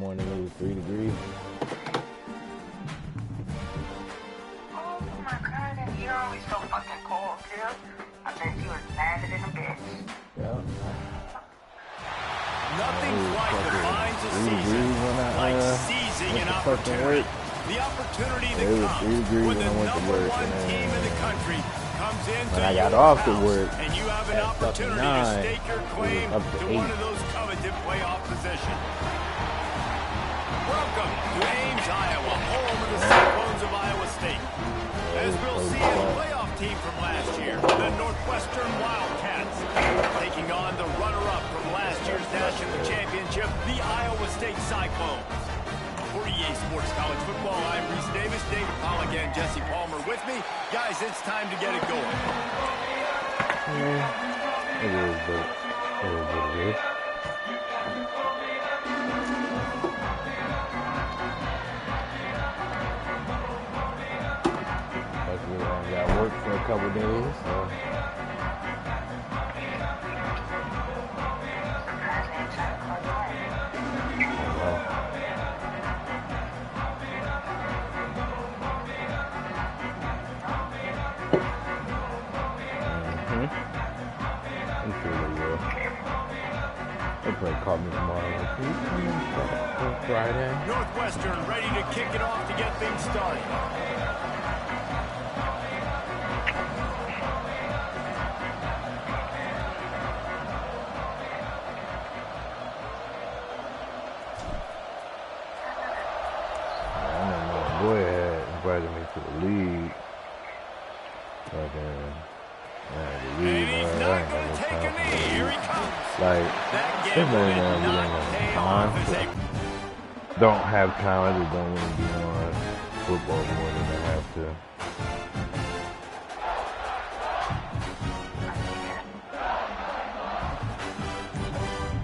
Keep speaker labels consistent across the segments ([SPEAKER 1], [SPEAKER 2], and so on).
[SPEAKER 1] morning it was 3 degrees.
[SPEAKER 2] Oh my God, and you're always so fucking cold too. I bet you was madder than a bitch.
[SPEAKER 1] Yeah.
[SPEAKER 3] Nothing quite defines a season like seizing an opportunity. The opportunity that comes when the #1 team in the country comes into your house and you have an opportunity to stake your claim to one of those coveted playoff positions. Welcome to Ames, Iowa, home of the Cyclones of Iowa State. As we'll see a playoff team from last year, the Northwestern Wildcats, taking on the runner-up from last year's national championship, the Iowa State Cyclones. For EA Sports College Football, I'm Reese Davis, David Pollack, and Jesse Palmer with me. Guys, it's time to get it going.
[SPEAKER 1] Yeah, it is, but it is what it is. Luckily, I got work for a couple days, so. They'll probably call me tomorrow. Like, can you come in for Friday?
[SPEAKER 3] Northwestern ready to kick it off to get things started.
[SPEAKER 1] I don't know. My boy had invited me to the league. But the league, I ain't got no time for it. Like, it's not even time. Don't have time. I just don't want to be on football more than I have to.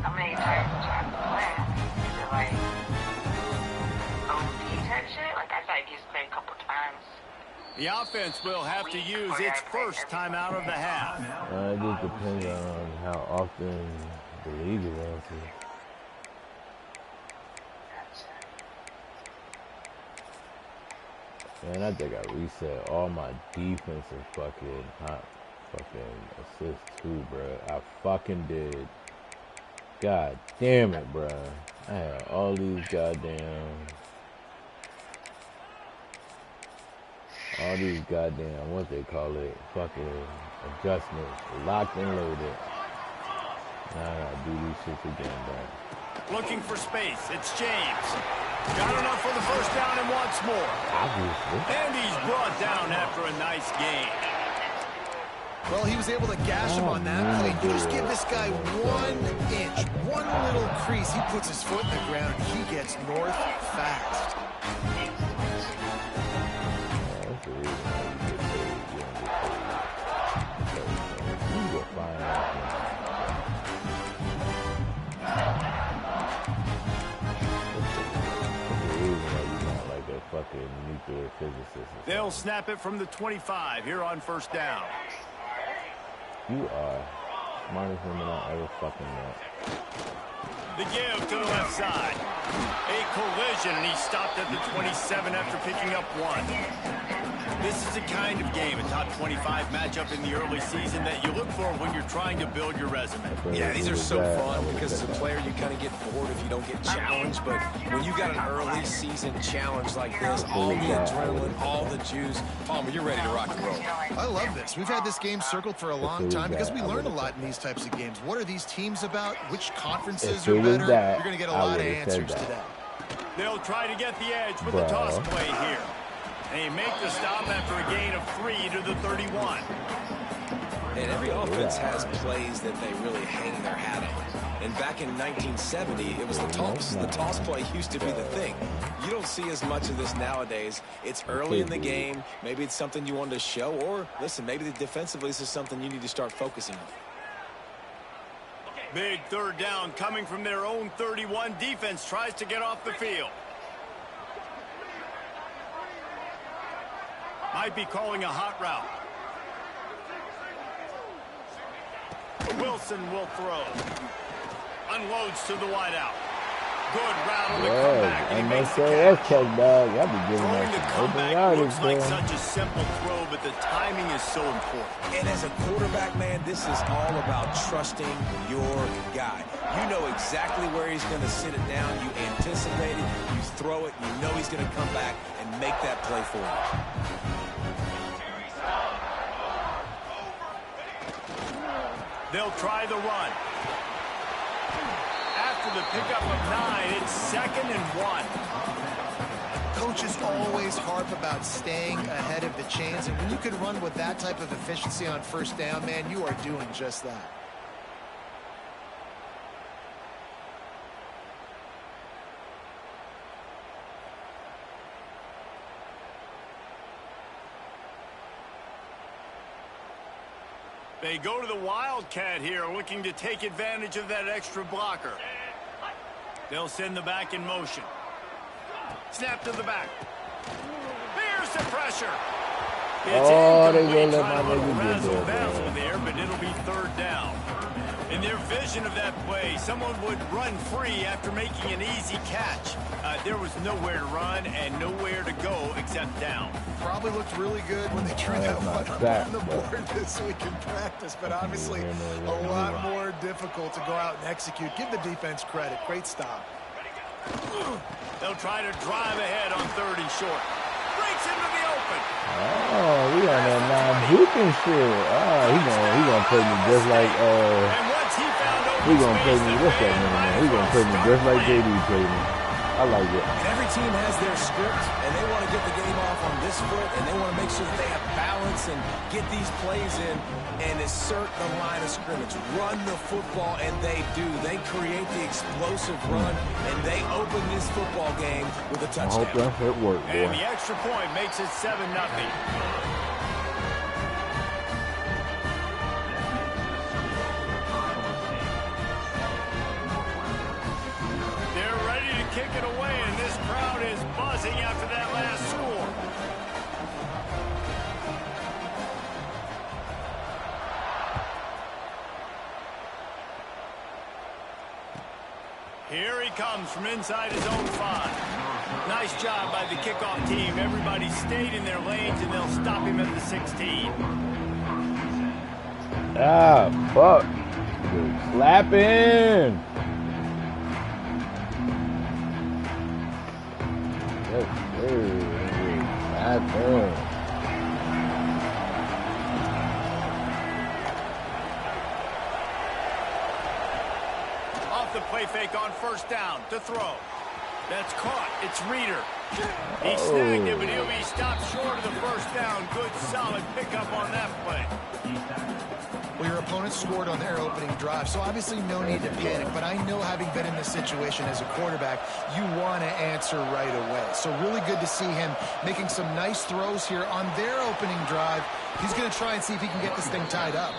[SPEAKER 2] How many times did you have to play? Is it like OT type shit? Like I thought you just played a couple times.
[SPEAKER 3] The offense will have to use its first time out of the half.
[SPEAKER 1] It just depends on how often the league is on to. Man, I think I reset all my defensive fucking assists too, bruh. I fucking did. God damn it, bruh. I had all these goddamn, what they call it, fucking adjustments, locked and loaded. Now I gotta do these shits again, bro.
[SPEAKER 3] Looking for space, it's James. Got enough for the first down and wants more.
[SPEAKER 1] Obviously.
[SPEAKER 3] And he's brought down after a nice gain.
[SPEAKER 4] Well, he was able to gash him on that play. You just give this guy 1 inch, one little crease. He puts his foot in the ground, and he gets north fast.
[SPEAKER 1] Fucking nuclear physicist.
[SPEAKER 3] They'll snap it from the 25 here on first down.
[SPEAKER 1] You are smartest woman I ever fucking met.
[SPEAKER 3] The give to the left side. A collision, and he stopped at the 27 after picking up 1. This is the kind of game, a top 25 matchup in the early season that you look for when you're trying to build your resume.
[SPEAKER 4] Yeah, these are so fun because as a player you kind of get bored if you don't get challenged, but when you got an early season challenge like this, all the adrenaline, all the juice, Palmer, you're ready to rock and roll. I love this. We've had this game circled for a long time because we learn a lot in these types of games. What are these teams about? Which conferences are better? You're going to get a lot of answers today.
[SPEAKER 3] They'll try to get the edge with the toss play here. They make the stop after a gain of 3 to the 31.
[SPEAKER 4] And every offense has plays that they really hang their hat on. And back in 1970, it was the toss. The toss play used to be the thing. You don't see as much of this nowadays. It's early in the game. Maybe it's something you wanted to show. Or, listen, maybe defensively this is something you need to start focusing on.
[SPEAKER 3] Big third down coming from their own 31. Defense tries to get off the field. Might be calling a hot route. Wilson will throw. Unloads to the wideout. Good route on the
[SPEAKER 1] Yeah,
[SPEAKER 3] comeback, and he
[SPEAKER 1] and they
[SPEAKER 3] makes the
[SPEAKER 1] say
[SPEAKER 3] catch.
[SPEAKER 1] that's check dog. Y'all be giving
[SPEAKER 3] Throwing
[SPEAKER 1] us
[SPEAKER 3] the
[SPEAKER 1] some open
[SPEAKER 3] comeback
[SPEAKER 1] yardage,
[SPEAKER 3] looks like
[SPEAKER 1] man.
[SPEAKER 3] such a simple throw, but the timing is so important.
[SPEAKER 4] And as a quarterback, man, this is all about trusting your guy. You know exactly where he's going to sit it down. You anticipate it. You throw it. You know he's going to come back and make that play for you.
[SPEAKER 3] They'll try the run. After the pickup of 9, it's 2nd and 1.
[SPEAKER 5] Coaches always harp about staying ahead of the chains, and when you can run with that type of efficiency on first down, man, you are doing just that.
[SPEAKER 3] They go to the Wildcat here, looking to take advantage of that extra blocker. They'll send the back in motion. Snap to the back. Here's the pressure. It's
[SPEAKER 1] They gonna let my nigga get
[SPEAKER 3] razzle there, but it'll be 3rd down. In their vision of that play, someone would run free after making an easy catch. There was nowhere to run and nowhere to go except down.
[SPEAKER 5] Probably looked really good when they drew that one up on the board this week in practice, but obviously a lot more difficult to go out and execute. Give the defense credit. Great stop.
[SPEAKER 3] They'll try to drive ahead on 3rd and short. Breaks into the open.
[SPEAKER 1] We on that non-juking shit. He gonna play me just like
[SPEAKER 3] And once he found open
[SPEAKER 1] he gonna play
[SPEAKER 3] space,
[SPEAKER 1] me.
[SPEAKER 3] the
[SPEAKER 1] What's that name, man? He gonna play me just like JD played me. I like it.
[SPEAKER 4] And every team has their script, and they want to get the game off on this foot, and they want to make sure that they have balance and get these plays in and assert the line of scrimmage. Run the football, and they do. They create the explosive run, and they open this football game with a touchdown.
[SPEAKER 1] I hope that shit work, boy.
[SPEAKER 3] And the extra point makes it 7-0. Kick it away, and this crowd is buzzing after that last score. Here he comes from inside his own 5. Nice job by the kickoff team. Everybody stayed in their lanes, and they'll stop him at the 16.
[SPEAKER 1] Fuck. Slapping.
[SPEAKER 3] Off the play fake on 1st down to throw. That's caught. It's Reeder. He snagged it, but he'll be stopped short of the 1st down. Good, solid pickup on that play.
[SPEAKER 5] Well, your opponent scored on their opening drive, so obviously no need to panic. But I know, having been in this situation as a quarterback, you want to answer right away. So really good to see him making some nice throws here on their opening drive. He's going to try and see if he can get this thing tied up.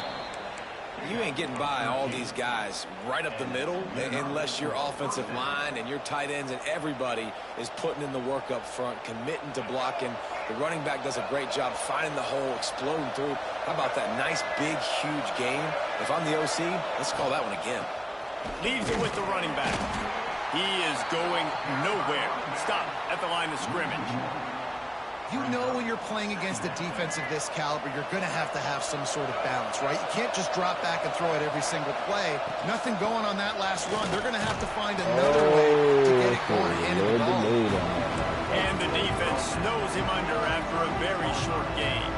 [SPEAKER 4] You ain't getting by all these guys right up the middle unless your offensive line and your tight ends and everybody is putting in the work up front, committing to blocking. The running back does a great job finding the hole, exploding through. How about that nice, big, huge game? If I'm the OC, let's call that one again.
[SPEAKER 3] Leaves it with the running back. He is going nowhere. Stop at the line of scrimmage.
[SPEAKER 5] You know, when you're playing against a defense of this caliber, you're going to have some sort of balance, right? You can't just drop back and throw it every single play. Nothing going on that last run. They're going to have to find another way to get it going and handle the ball.
[SPEAKER 3] And the defense snows him under after a very short game.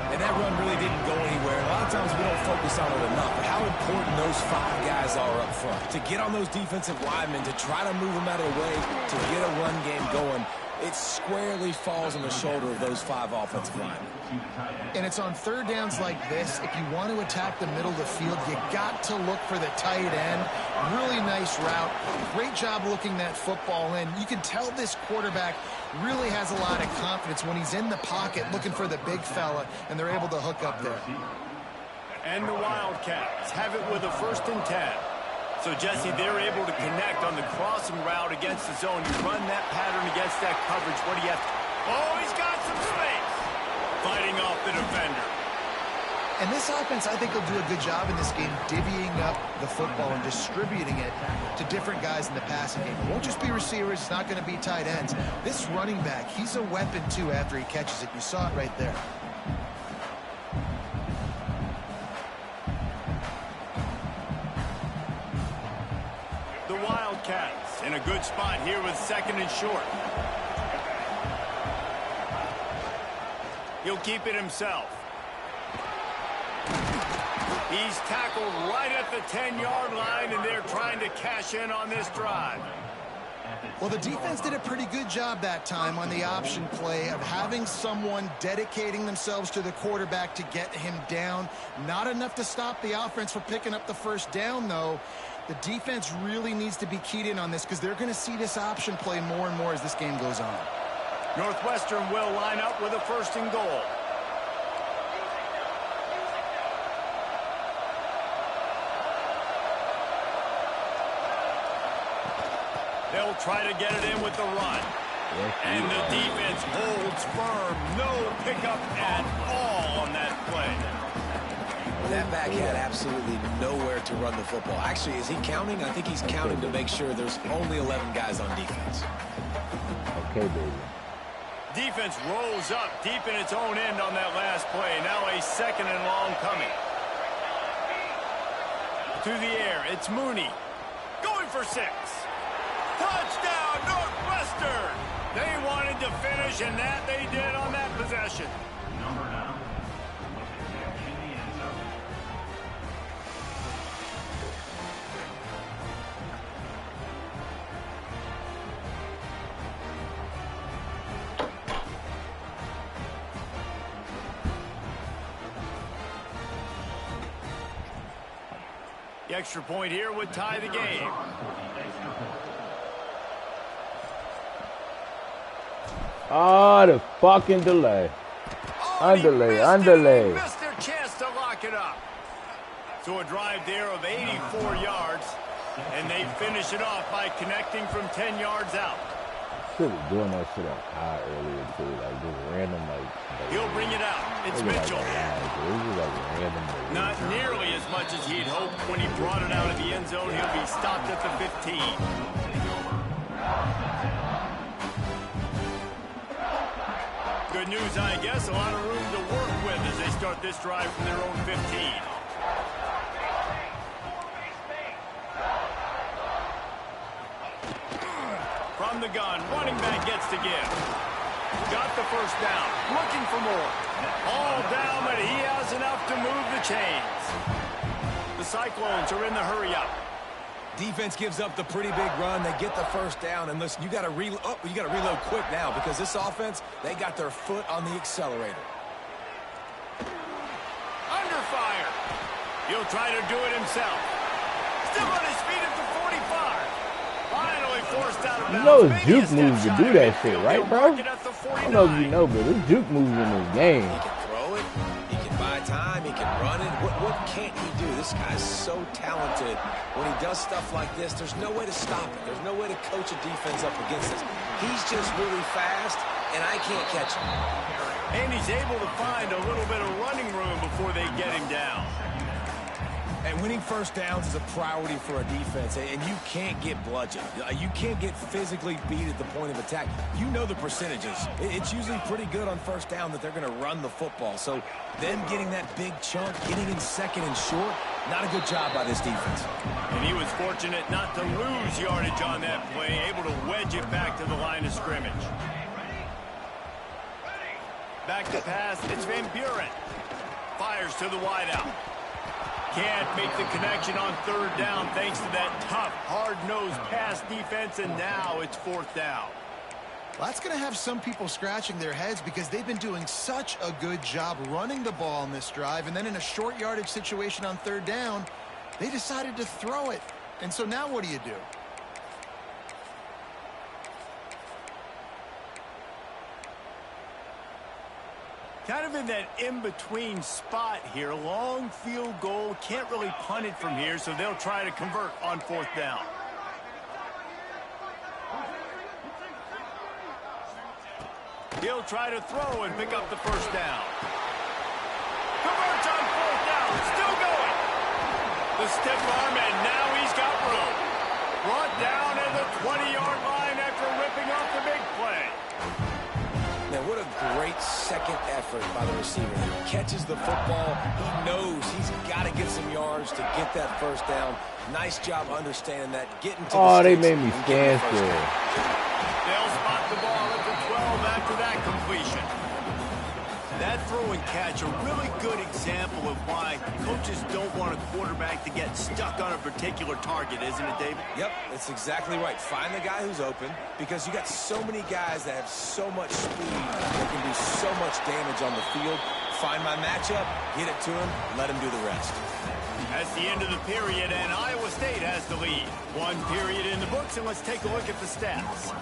[SPEAKER 4] And that run really didn't go anywhere. A lot of times we don't focus on it enough, but how important those 5 guys are up front. To get on those defensive linemen, to try to move them out of the way, to get a run game going, it squarely falls on the shoulder of those 5 offensive linemen.
[SPEAKER 5] And it's on 3rd downs like this. If you want to attack the middle of the field, you got to look for the tight end. Really nice route. Great job looking that football in. You can tell this quarterback really has a lot of confidence when he's in the pocket looking for the big fella, and they're able to hook up there.
[SPEAKER 3] And the Wildcats have it with a 1st and 10. So, Jesse, they're able to connect on the crossing route against the zone. You run that pattern against that coverage. What do you have? Oh, he's got some space. Fighting off the defender.
[SPEAKER 5] And this offense, I think, will do a good job in this game divvying up the football and distributing it to different guys in the passing game. It won't just be receivers. It's not going to be tight ends. This running back, he's a weapon, too, after he catches it. You saw it right there.
[SPEAKER 3] The Wildcats in a good spot here with 2nd and short. He'll keep it himself. He's tackled right at the 10-yard line, and they're trying to cash in on this drive.
[SPEAKER 5] Well, the defense did a pretty good job that time on the option play of having someone dedicating themselves to the quarterback to get him down. Not enough to stop the offense from picking up the first down, though. The defense really needs to be keyed in on this because they're going to see this option play more and more as this game goes on.
[SPEAKER 3] Northwestern will line up with a 1st and goal. They'll try to get it in with the run. And the defense holds firm. No pickup at all on that play.
[SPEAKER 4] That back had absolutely nowhere to run the football. Actually, is he counting? I think he's counting to make sure there's only 11 guys on defense.
[SPEAKER 1] Okay, baby.
[SPEAKER 3] Defense rolls up deep in its own end on that last play. Now a 2nd and long coming. To the air, it's Mooney. Going for 6. Touchdown, Northwestern! They wanted to finish, and that they did on that possession.
[SPEAKER 6] Number 9. In the end zone.
[SPEAKER 3] The extra point here would tie the game.
[SPEAKER 1] Oh, the fucking delay. Underlay.
[SPEAKER 3] Missed their chance to lock it up. So a drive there of 84 yards, and they finish it off by connecting from 10 yards out.
[SPEAKER 1] Should be doing that shit up high earlier too, like just random
[SPEAKER 3] He'll bring it out. It's Mitchell.
[SPEAKER 1] Random,
[SPEAKER 3] Not nearly as much as he'd hoped when he brought it out of the end zone. He'll be stopped at the 15. Good news, I guess. A lot of room to work with as they start this drive from their own 15. From the gun, running back gets to give. Got the first down. Looking for more. All down, but he has enough to move the chains. The Cyclones are in the hurry-up.
[SPEAKER 4] Defense gives up the pretty big run. They get the first down, and listen, you got to reload quick now because this offense, they got their foot on the accelerator.
[SPEAKER 3] Under fire. He'll try to do it himself. Still on his feet at the 45. Finally forced out of bounds.
[SPEAKER 1] You know it's juke moves to do that shit, right, bro? I don't know if you know, but it's juke moves in this game.
[SPEAKER 4] He can throw it. He can buy time. He can run it. What can't he do? This guy's so talented. When he does stuff like this, there's no way to stop it. There's no way to coach a defense up against this. He's just really fast, and I can't catch him.
[SPEAKER 3] And he's able to find a little bit of running room before they get him down.
[SPEAKER 4] And winning first downs is a priority for a defense, and you can't get bludgeoned. You can't get physically beat at the point of attack. You know the percentages. It's usually pretty good on first down that they're going to run the football. So them getting that big chunk, getting in 2nd and short, not a good job by this defense.
[SPEAKER 3] And he was fortunate not to lose yardage on that play, able to wedge it back to the line of scrimmage. Back to pass, it's Van Buren. Fires to the wideout. Can't make the connection on 3rd down thanks to that tough, hard-nosed pass defense, and now it's 4th down.
[SPEAKER 5] Well, that's going to have some people scratching their heads because they've been doing such a good job running the ball in this drive, and then in a short yardage situation on 3rd down, they decided to throw it. And so now what do you do?
[SPEAKER 3] Kind of in that in-between spot here. Long field goal. Can't really punt it from here, so they'll try to convert on 4th down. He'll try to throw and pick up the first down. Converts on 4th The stiff arm, and now he's got room. Brought down at the 20-yard line after ripping off the big play.
[SPEAKER 4] Now, what a great second effort by the receiver. He catches the football. He knows he's got to get some yards to get that first down. Nice job understanding that, getting to the
[SPEAKER 1] they
[SPEAKER 4] sticks
[SPEAKER 1] made me
[SPEAKER 4] and getting the
[SPEAKER 1] stand
[SPEAKER 4] first
[SPEAKER 1] still.
[SPEAKER 4] down.
[SPEAKER 3] They'll spot the ball at the 12 after that completion. That throw and catch, a really good example of why coaches don't want a quarterback to get stuck on a particular target, isn't it, David?
[SPEAKER 4] Yep, that's exactly right. Find the guy who's open, because you got so many guys that have so much speed that can do so much damage on the field. Find my matchup, get it to him, let him do the rest.
[SPEAKER 3] That's the end of the period, and Iowa State has the lead. One period in the books, and let's take a look at the stats.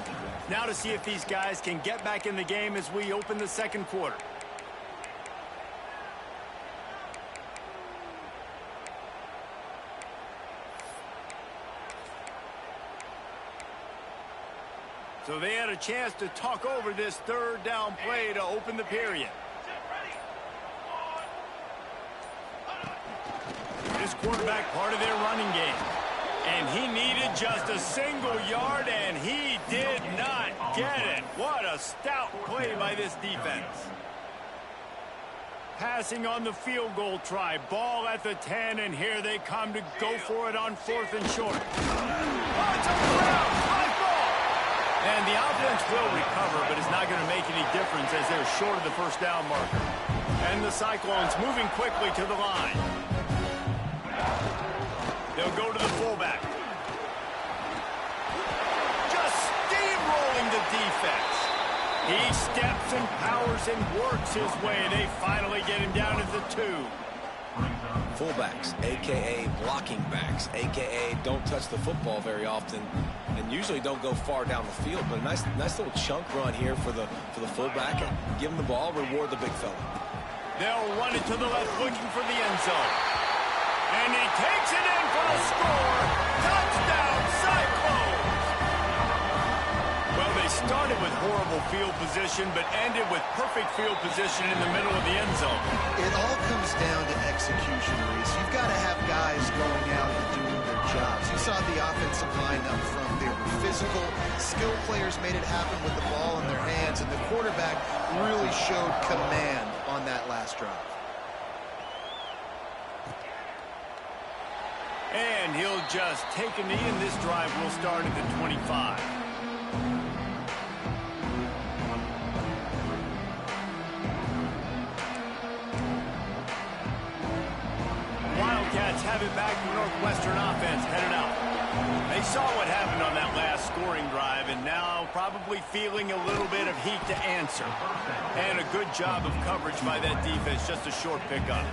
[SPEAKER 3] Now to see if these guys can get back in the game as we open the second quarter. So they had a chance to talk over this third down play to open the period. This quarterback part of their running game. And he needed just a single yard, and he did not get it. What a stout play by this defense. Passing on the field goal try. Ball at the 10, and here they come to go for it on 4th and short. Oh, it's on the ground. High ball. And the offense will recover, but it's not going to make any difference as they're short of the first down marker. And the Cyclones moving quickly to the line. They'll go to the fullback. Just steamrolling the defense. He steps and powers and works his way. They finally get him down at the 2.
[SPEAKER 4] Fullbacks, a.k.a. blocking backs, a.k.a. don't touch the football very often and usually don't go far down the field. But a nice little chunk run here for the fullback. Give him the ball, reward the big fella.
[SPEAKER 3] They'll run it to the left, looking for the end zone. And he takes it in for a score. Touchdown, Cyclones! Well, they started with horrible field position, but ended with perfect field position in the middle of the end zone.
[SPEAKER 5] It all comes down to execution, Reese. You've got to have guys going out and doing their jobs. You saw the offensive line up front. They were physical. Skill players made it happen with the ball in their hands, and the quarterback really showed command on that last drive.
[SPEAKER 3] And he'll just take a knee, and this drive will start at the 25. Wildcats have it back. The Northwestern offense headed out. They saw what happened on that last scoring drive, and now probably feeling a little bit of heat to answer. And a good job of coverage by that defense, just a short pickup.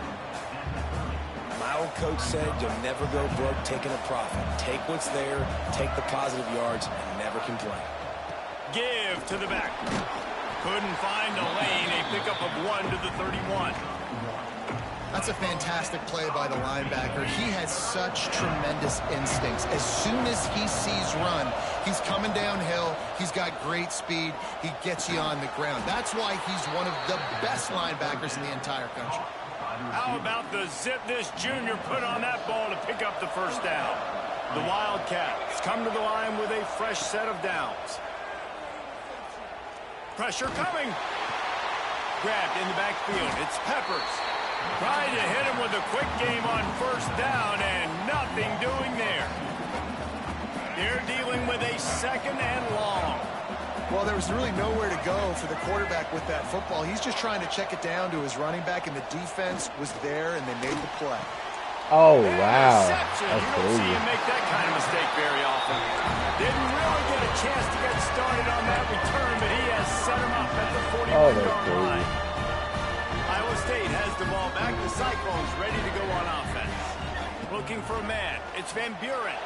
[SPEAKER 4] My old coach said you'll never go broke taking a profit. Take what's there, take the positive yards, and never complain.
[SPEAKER 3] Give to the back. Couldn't find a lane. A pickup of 1 to the 31.
[SPEAKER 5] That's a fantastic play by the linebacker. He has such tremendous instincts. As soon as he sees run, he's coming downhill. He's got great speed. He gets you on the ground. That's why he's one of the best linebackers in the entire country.
[SPEAKER 3] How about the zip this junior put on that ball to pick up the first down? The Wildcats come to the line with a fresh set of downs. Pressure coming. Grabbed in the backfield. It's Peppers. Trying to hit him with a quick game on first down, and nothing doing there. They're dealing with a second and long.
[SPEAKER 5] Well, there was really nowhere to go for the quarterback with that football. He's just trying to check it down to his running back, and the defense was there, and they made the play.
[SPEAKER 1] Oh, wow.
[SPEAKER 3] That's you don't see him make that kind of mistake very often. Didn't really get a chance to get started on that return, but he has set him up at the 41-yard line. Iowa State has the ball back. The Cyclones ready to go on offense. Looking for a man. It's Van Buren.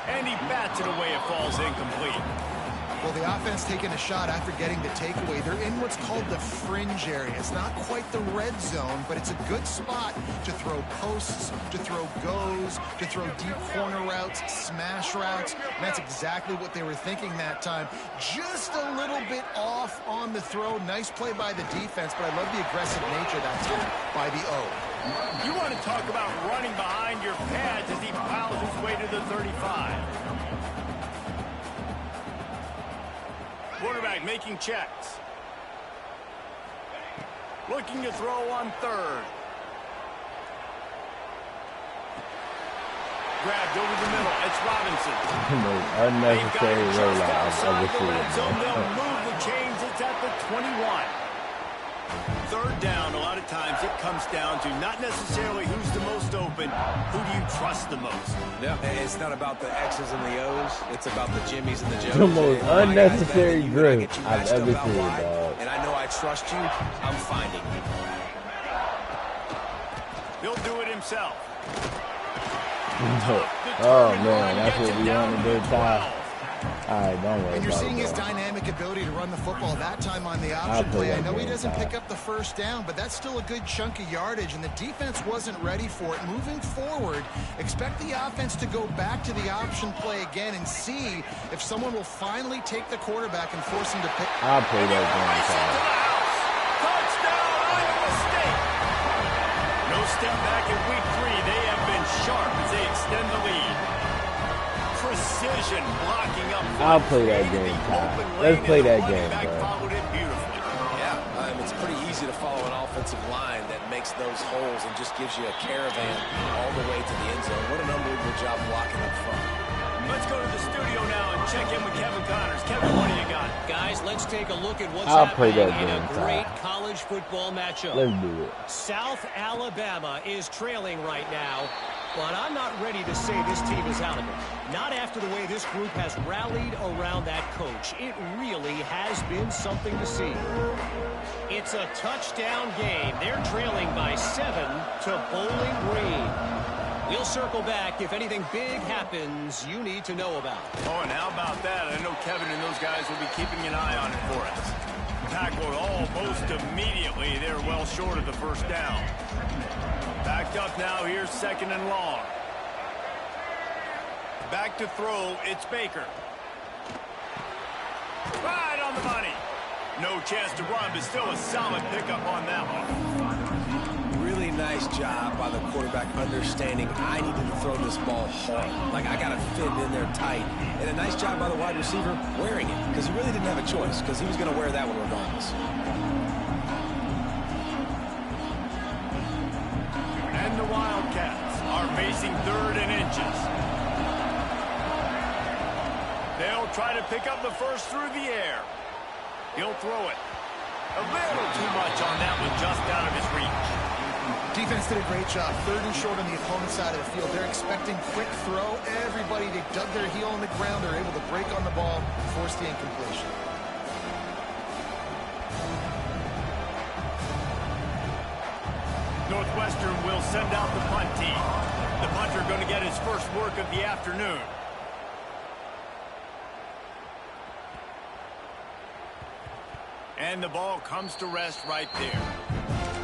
[SPEAKER 3] And he bats it away. It falls incomplete.
[SPEAKER 5] Well, the offense taking a shot after getting the takeaway. They're in what's called the fringe area. It's not quite the red zone, but it's a good spot to throw posts, to throw goes, to throw deep corner routes, smash routes. And that's exactly what they were thinking that time. Just a little bit off on the throw. Nice play by the defense, but I love the aggressive nature that time by the O.
[SPEAKER 3] You want to talk about running behind your pads as he piles his way to the 35. Quarterback making checks. Looking to throw on third. Grabbed over the middle. It's Robinson.
[SPEAKER 1] Unnecessary rollout I've ever seen.
[SPEAKER 3] They'll move the chains. It's at the 21. Third down, a lot of times it comes down to not necessarily who's the most open, who do you trust the most?
[SPEAKER 4] Yeah, it's not about the X's and the O's. It's about the Jimmys and the Joes.
[SPEAKER 1] The most unnecessary drift I've ever seen, dog.
[SPEAKER 4] And I know I trust you. I'm finding you.
[SPEAKER 3] He'll do it himself.
[SPEAKER 1] Oh, man, that's what we want to do, Ty. All right, don't worry.
[SPEAKER 5] And you're seeing his dynamic ability to run the football, that time on the option play. I know he doesn't pick up the first down, but that's still a good chunk of yardage, and the defense wasn't ready for it. Moving forward, expect the offense to go back to the option play again and see if someone will finally take the quarterback and force him to pick.
[SPEAKER 1] I'll play that game, Ty.
[SPEAKER 3] Touchdown, Iowa State! No step back in week 3. They have been sharp as they extend the lead. Precision blocking up.
[SPEAKER 1] I'll play that game, Ty. Let's play that game, bro.
[SPEAKER 3] Followed it beautifully.
[SPEAKER 4] Yeah, it's pretty easy to follow an offensive line that makes those holes and just gives you a caravan all the way to the end zone. What an unbelievable job blocking up front.
[SPEAKER 3] Let's go to the studio now and check in with Kevin Connors. Kevin, what do you got?
[SPEAKER 7] Guys, let's take a look at what's
[SPEAKER 1] play
[SPEAKER 7] happening
[SPEAKER 1] that
[SPEAKER 7] in
[SPEAKER 1] game,
[SPEAKER 7] a great college football matchup.
[SPEAKER 1] Let's do it.
[SPEAKER 7] South Alabama is trailing right now, but I'm not ready to say this team is out of it. Not after the way this group has rallied around that coach. It really has been something to see. It's a touchdown game. They're trailing by 7 to Bowling Green. We'll circle back if anything big happens you need to know about.
[SPEAKER 3] Oh, and how about that? I know Kevin and those guys will be keeping an eye on it for us. Tackled almost immediately. They're well short of the first down. Backed up now. Here's second and long. Back to throw. It's Baker. Right on the money. No chance to run, but still a solid pickup on that one.
[SPEAKER 4] Really nice job by the quarterback understanding I needed to throw this ball hard. Like, I got to fit it in there tight. And a nice job by the wide receiver wearing it, because he really didn't have a choice, because he was going to wear that one regardless.
[SPEAKER 3] And the Wildcats are facing 3rd and inches. They'll try to pick up the first through the air. He'll throw it. A little too much on that one, just out of his reach.
[SPEAKER 5] Defense did a great job. 3rd and short on the opponent's side of the field. They're expecting quick throw. Everybody, they dug their heel on the ground. They're able to break on the ball, force the incompletion.
[SPEAKER 3] Northwestern will send out the punt team. The punter going to get his first work of the afternoon. And the ball comes to rest right there.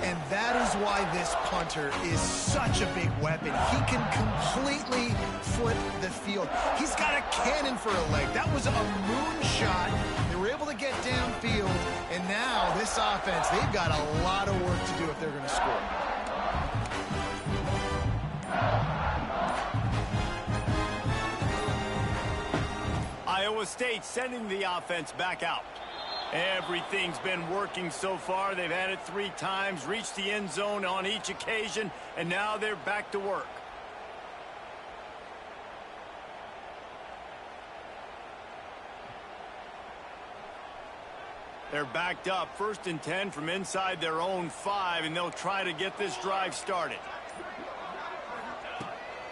[SPEAKER 5] And that is why this punter is such a big weapon. He can completely flip the field. He's got a cannon for a leg. That was a moonshot. They were able to get downfield. And now this offense, they've got a lot of work to do if they're going to score.
[SPEAKER 3] Iowa State sending the offense back out. Everything's been working so far. They've had it 3 times, reached the end zone on each occasion, and now they're back to work. They're backed up, 1st and 10 from inside their own 5, and they'll try to get this drive started.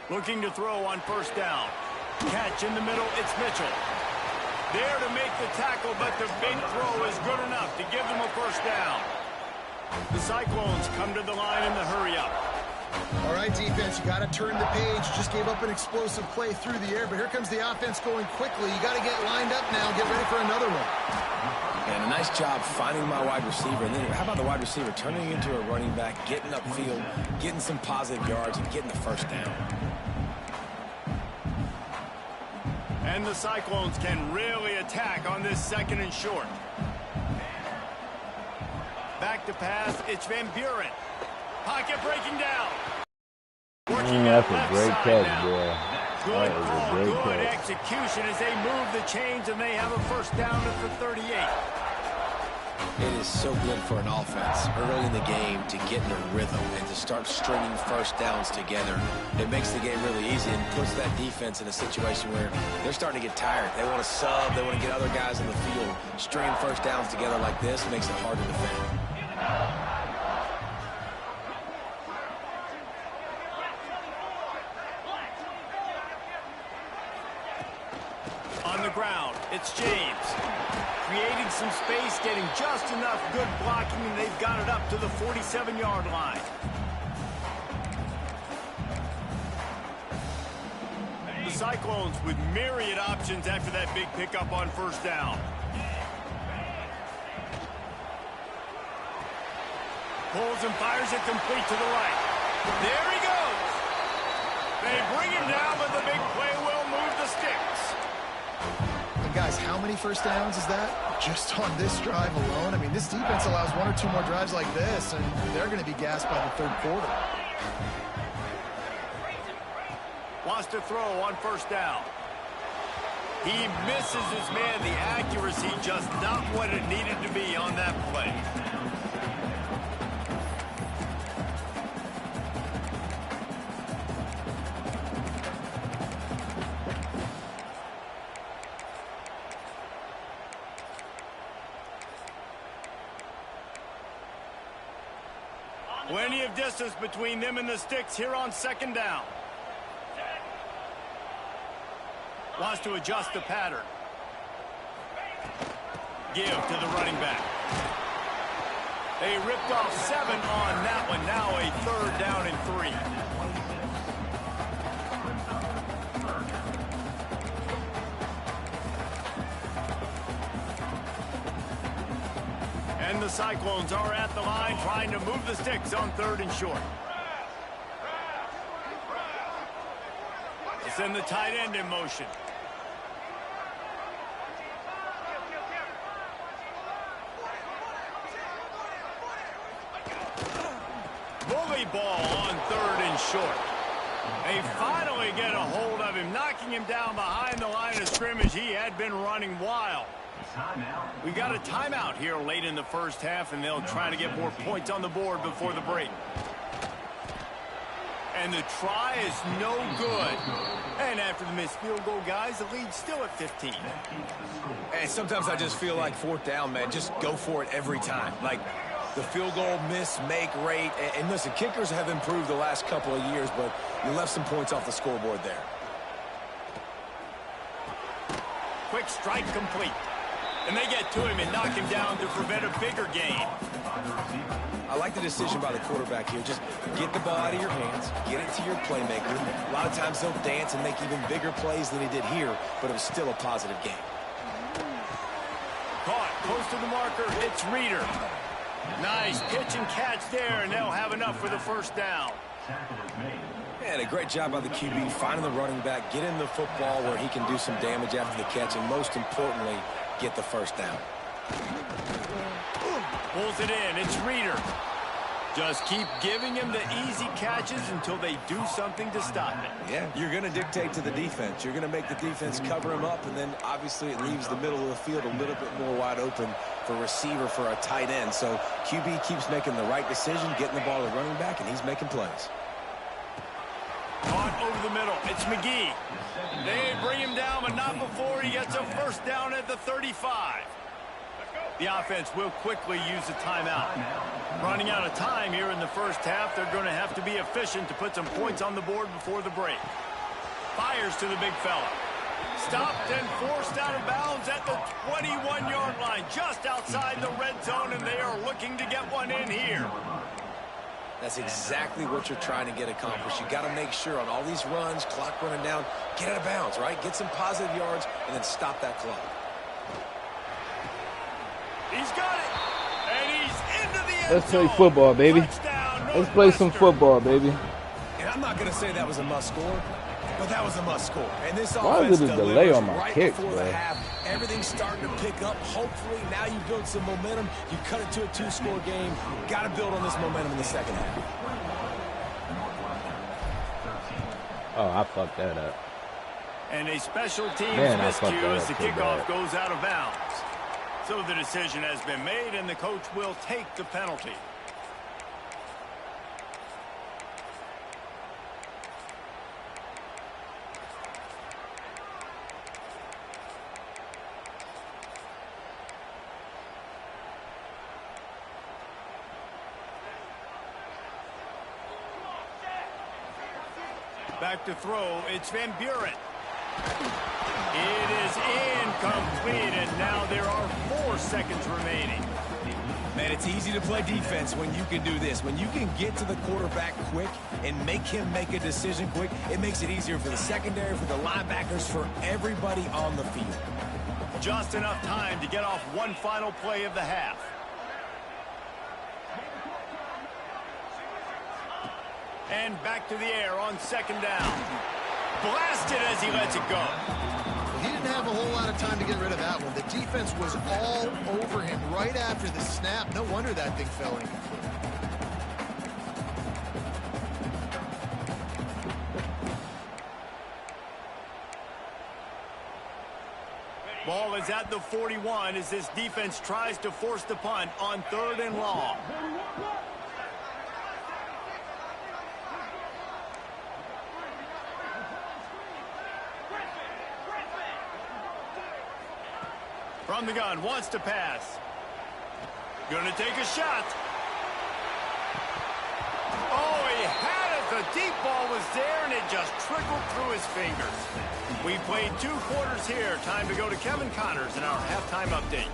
[SPEAKER 3] Looking to throw on first down. Catch in the middle, it's Mitchell. There to make the tackle, but the big throw is good enough to give them a first down. The Cyclones come to the line in the hurry-up.
[SPEAKER 5] All right, defense, you got to turn the page. Just gave up an explosive play through the air, but here comes the offense going quickly. You got to get lined up now and get ready for another one.
[SPEAKER 4] And a nice job finding my wide receiver. And then how about the wide receiver turning into a running back, getting upfield, getting some positive yards, and getting the first down.
[SPEAKER 3] And the Cyclones can really attack on this 2nd and short. Back to pass, it's Van Buren. Pocket breaking down. Working
[SPEAKER 1] that's
[SPEAKER 3] that
[SPEAKER 1] a great
[SPEAKER 3] left
[SPEAKER 1] catch,
[SPEAKER 3] side
[SPEAKER 1] boy.
[SPEAKER 3] now. Good call, good execution as they move the chains, and they have a first down at the 38.
[SPEAKER 4] It is so good for an offense early in the game to get in a rhythm and to start stringing first downs together. It makes the game really easy and puts that defense in a situation where they're starting to get tired. They want to sub. They want to get other guys in the field. Stringing first downs together like this makes it hard to defend.
[SPEAKER 3] On the ground, it's James. Creating some space, getting just enough good blocking, and they've got it up to the 47-yard line. The Cyclones with myriad options after that big pickup on first down. Pulls and fires it complete to the right. There he goes. They bring him down, but the big play will move the sticks.
[SPEAKER 5] Guys, how many first downs is that? Just on this drive alone? I mean, this defense allows one or two more drives like this, and they're going to be gassed by the third quarter.
[SPEAKER 3] Wants to throw on first down. He misses his man. The accuracy just not what it needed to be on that play. Plenty of distance between them and the sticks here on second down. Wants to adjust the pattern. Give to the running back. They ripped off 7 on that one. Now a third down and 3. And the Cyclones are at the line trying to move the sticks on third and short. They send the tight end in motion. Bully ball on third and short. They finally get a hold of him, knocking him down behind the line of scrimmage. He had been running wild. We got a timeout here late in the first half, and they'll try to get more points on the board before the break. And the try is no good. And after the missed field goal, guys, the lead's still at 15.
[SPEAKER 4] And sometimes I just feel like fourth down, man, just go for it every time. Like the field goal miss-make rate. And listen, kickers have improved the last couple of years, but you left some points off the scoreboard there.
[SPEAKER 3] Quick strike complete. And they get to him and knock him down to prevent a bigger gain.
[SPEAKER 4] I like the decision by the quarterback here. Just get the ball out of your hands, get it to your playmaker. A lot of times he'll dance and make even bigger plays than he did here, but it was still a positive game.
[SPEAKER 3] Caught close to the marker. It's Reeder. Nice pitch and catch there, and they'll have enough for the first down.
[SPEAKER 4] And a great job by the QB finding the running back, get in the football where he can do some damage after the catch, and most importantly, get the first down.
[SPEAKER 3] Pulls it in. It's Reeder. Just keep giving him the easy catches until they do something to stop it.
[SPEAKER 4] Yeah, you're going to dictate to the defense. You're going to make the defense cover him up, and then obviously it leaves the middle of the field a little bit more wide open for receiver for a tight end. So QB keeps making the right decision, getting the ball to the running back, and he's making plays.
[SPEAKER 3] Caught over the middle. It's McGee. They bring him down, but not before he gets a first down at the 35. The offense will quickly use a timeout. Running out of time here in the first half, they're going to have to be efficient to put some points on the board before the break. Fires to the big fella. Stopped and forced out of bounds at the 21-yard line, just outside the red zone, and they are looking to get one in here.
[SPEAKER 4] That's exactly what you're trying to get accomplished. You got to make sure on all these runs, clock running down, get out of bounds, right? Get some positive yards, and then stop that clock.
[SPEAKER 3] He's got it, and he's into the end
[SPEAKER 1] Let's play
[SPEAKER 3] zone.
[SPEAKER 1] football, baby.
[SPEAKER 3] Touchdown,
[SPEAKER 1] Let's play some football, baby.
[SPEAKER 4] And I'm not going to say that was a must score, but that was a must score. And this
[SPEAKER 1] Why
[SPEAKER 4] offense
[SPEAKER 1] is it a delay on my
[SPEAKER 4] right
[SPEAKER 1] kicks,
[SPEAKER 4] before
[SPEAKER 1] bro?
[SPEAKER 4] the half. Everything's starting to pick up. Hopefully, now you build some momentum. You cut it to a 2-score game. Got to build on this momentum in the second half.
[SPEAKER 1] Oh, I fucked that up.
[SPEAKER 3] And a special teams
[SPEAKER 1] Man,
[SPEAKER 3] miscue as the kickoff goes out of bounds. So the decision has been made, and the coach will take the penalty. Back to throw, it's Van Buren. It is incomplete, and now there are 4 seconds remaining.
[SPEAKER 4] Man, it's easy to play defense when you can do this. When you can get to the quarterback quick and make him make a decision quick, it makes it easier for the secondary, for the linebackers, for everybody on the field.
[SPEAKER 3] Just enough time to get off one final play of the half. And back to the air on second down. Blasted as he lets it go.
[SPEAKER 5] Well, he didn't have a whole lot of time to get rid of that one. The defense was all over him right after the snap. No wonder that thing fell incomplete.
[SPEAKER 3] Ball is at the 41 as this defense tries to force the punt on 3rd and long. From the gun, wants to pass. Gonna take a shot. Oh, he had it. The deep ball was there, and it just trickled through his fingers. We played 2 quarters here. Time to go to Kevin Connors in our halftime update.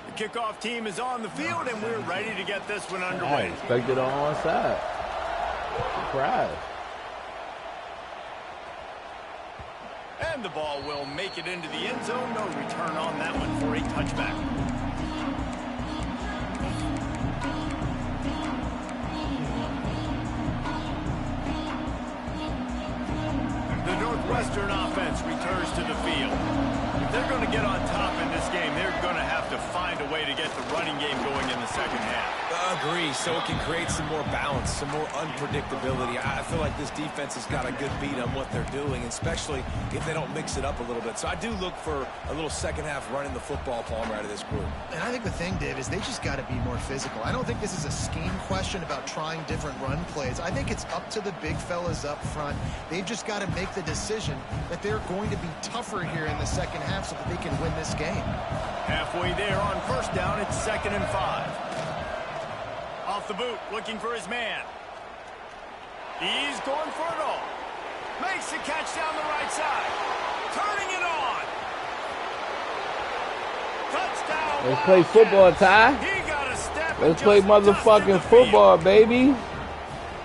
[SPEAKER 3] The kickoff team is on the field, and we're ready to get this one underway.
[SPEAKER 1] I expected on one side. Surprise.
[SPEAKER 3] And the ball will make it into the end zone. No return on that one for a touchback. The Northwestern offense returns to the field. If they're going to get on top in this game, they're going to have to find a way to get the running game going in the second half.
[SPEAKER 4] Agree, so it can create some more balance, some more unpredictability. I feel like this defense has got a good beat on what they're doing, especially if they don't mix it up a little bit. So I do look for a little second half running the football, Palmer, out of this group.
[SPEAKER 5] And I think the thing, Dave, is they just got to be more physical. I don't think this is a scheme question about trying different run plays. I think it's up to the big fellas up front. They've just got to make the decision that they're going to be tougher here in the second half so that they can win this game.
[SPEAKER 3] Halfway there on first down, it's 2nd and 5. Off the boot, looking for his man. He's going for it all. Makes the catch down the right side. Turning it on. Touchdown.
[SPEAKER 1] Let's play football, Ty.
[SPEAKER 3] He got a step.
[SPEAKER 1] Let's play motherfucking football, baby.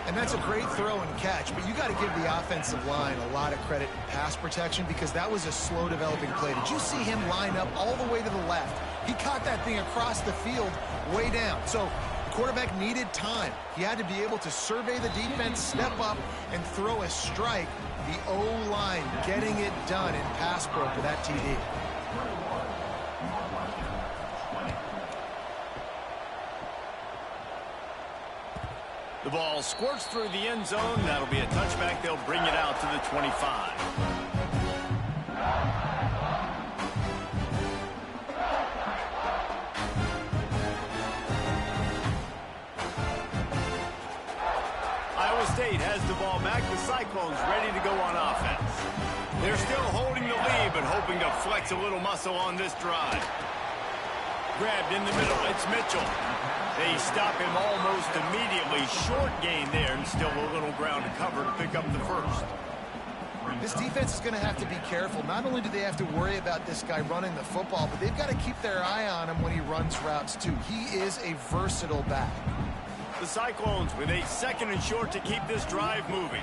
[SPEAKER 5] And that's a great throw and catch, but you got to give the offensive line a lot of credit in pass protection because that was a slow developing play. Did you see him line up all the way to the left? He caught that thing across the field way down. So the quarterback needed time. He had to be able to survey the defense, step up, and throw a strike. The O-line getting it done in pass pro for that TD.
[SPEAKER 3] The ball squirts through the end zone. That'll be a touchback. They'll bring it out to the 25. Iowa State has the ball back. The Cyclones ready to go on offense. They're still holding the lead, but hoping to flex a little muscle on this drive. Grabbed in the middle. It's Mitchell. They stop him almost immediately. Short gain there, and still a little ground to cover to pick up the first.
[SPEAKER 5] This defense is going to have to be careful. Not only do they have to worry about this guy running the football, but they've got to keep their eye on him when he runs routes, too. He is a versatile back.
[SPEAKER 3] The Cyclones with a 2nd and short to keep this drive moving.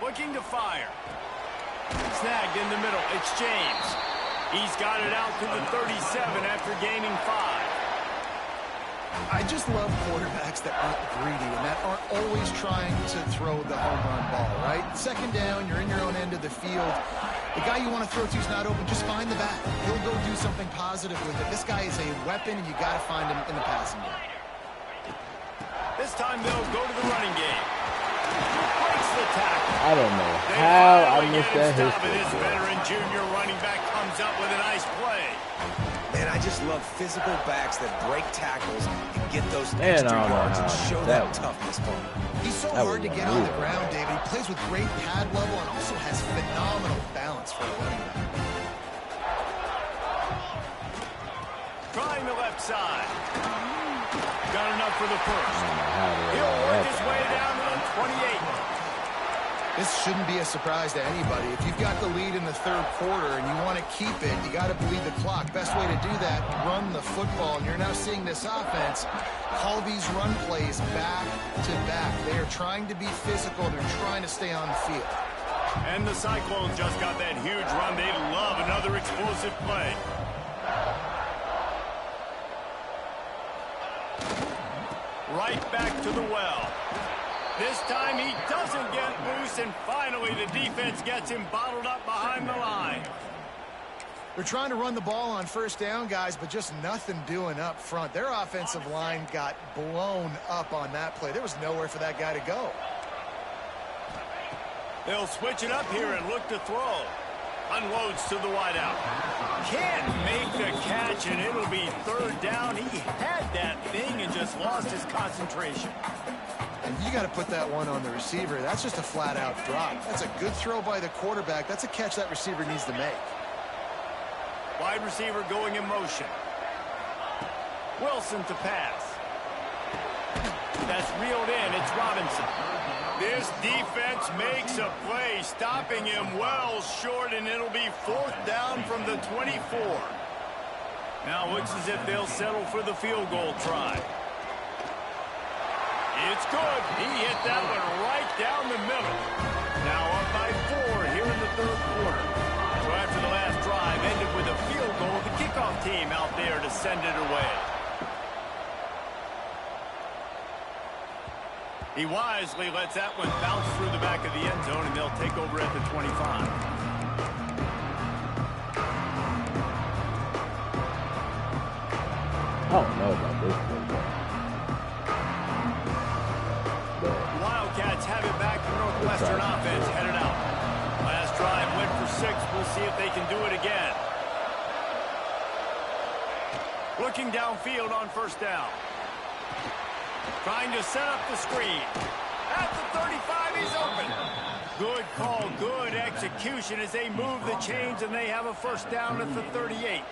[SPEAKER 3] Looking to fire. Snagged in the middle. It's James. He's got it out to the 37 after gaining 5.
[SPEAKER 5] I just love quarterbacks that aren't greedy and that aren't always trying to throw the home run ball, right? Second down, you're in your own end of the field. The guy you want to throw to is not open. Just find the back. He'll go do something positive with it. This guy is a weapon, and you got to find him in the passing game.
[SPEAKER 3] This time they'll go to the running game. Breaks the tackle.
[SPEAKER 1] I don't know how I missed that
[SPEAKER 3] history. This
[SPEAKER 1] history.
[SPEAKER 3] veteran junior running back comes up with a nice play.
[SPEAKER 4] Man, I just love physical backs that break tackles and get those
[SPEAKER 1] Man,
[SPEAKER 4] extra
[SPEAKER 1] I don't know
[SPEAKER 4] yards and
[SPEAKER 1] how
[SPEAKER 4] show
[SPEAKER 1] that
[SPEAKER 4] that toughness, Paul.
[SPEAKER 5] He's so
[SPEAKER 1] That
[SPEAKER 5] hard
[SPEAKER 1] was
[SPEAKER 5] to get on the
[SPEAKER 1] unreal.
[SPEAKER 5] ground, David. He plays with great pad level and also has phenomenal balance for a running back.
[SPEAKER 3] Trying the left side. Got enough for the first.
[SPEAKER 1] I don't know how they
[SPEAKER 3] He'll
[SPEAKER 1] allow
[SPEAKER 3] work
[SPEAKER 1] that
[SPEAKER 3] his
[SPEAKER 1] to
[SPEAKER 3] way
[SPEAKER 1] happen.
[SPEAKER 3] down to the 28.
[SPEAKER 5] This shouldn't be a surprise to anybody. If you've got the lead in the third quarter and you want to keep it, you got to bleed the clock. Best way to do that, run the football. And you're now seeing this offense call these run plays back to back. They are trying to be physical. They're trying to stay on the field.
[SPEAKER 3] And the Cyclones just got that huge run. They love another explosive play. Right back to the well. This time he doesn't get loose, and finally the defense gets him bottled up behind the line.
[SPEAKER 5] They're trying to run the ball on first down, guys, but just nothing doing up front. Their offensive line got blown up on that play. There was nowhere for that guy to go.
[SPEAKER 3] They'll switch it up here and look to throw. Unloads to the wideout. Can't make the catch, and it'll be third down. He had that thing and just lost his concentration.
[SPEAKER 5] And you got to put that one on the receiver. That's just a flat-out drop. That's a good throw by the quarterback. That's a catch that receiver needs to make.
[SPEAKER 3] Wide receiver going in motion. Wilson to pass. That's reeled in. It's Robinson. This defense makes a play, stopping him well short, and it'll be fourth down from the 24. Now looks as if they'll settle for the field goal try. It's good. He hit that one right down the middle. Now up by 4 here in the third quarter. So after the last drive ended with a field goal, the kickoff team out there to send it away. He wisely lets that one bounce through the back of the end zone, and they'll take over at the 25.
[SPEAKER 1] I don't know about this one, but
[SPEAKER 3] Wildcats have it back. The Northwestern offense headed out. Last drive went for 6. We'll see if they can do it again. Looking downfield on first down. Trying to set up the screen. At the 35, he's open. Good call, good execution as they move the chains, and they have a first down at the 38.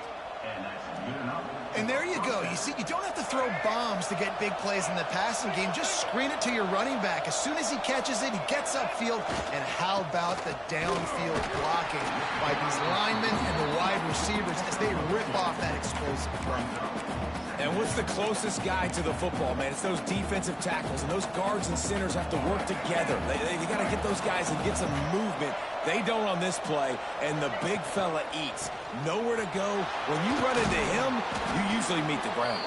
[SPEAKER 5] And there you go. You see, you don't have to throw bombs to get big plays in the passing game. Just screen it to your running back. As soon as he catches it, he gets upfield. And how about the downfield blocking by these linemen and the wide receivers as they rip off that explosive run.
[SPEAKER 4] And what's the closest guy to the football, man? It's those defensive tackles, and those guards and centers have to work together. They got to get those guys and get some movement. They don't on this play, and the big fella eats. Nowhere to go. When you run into him, you usually meet the ground.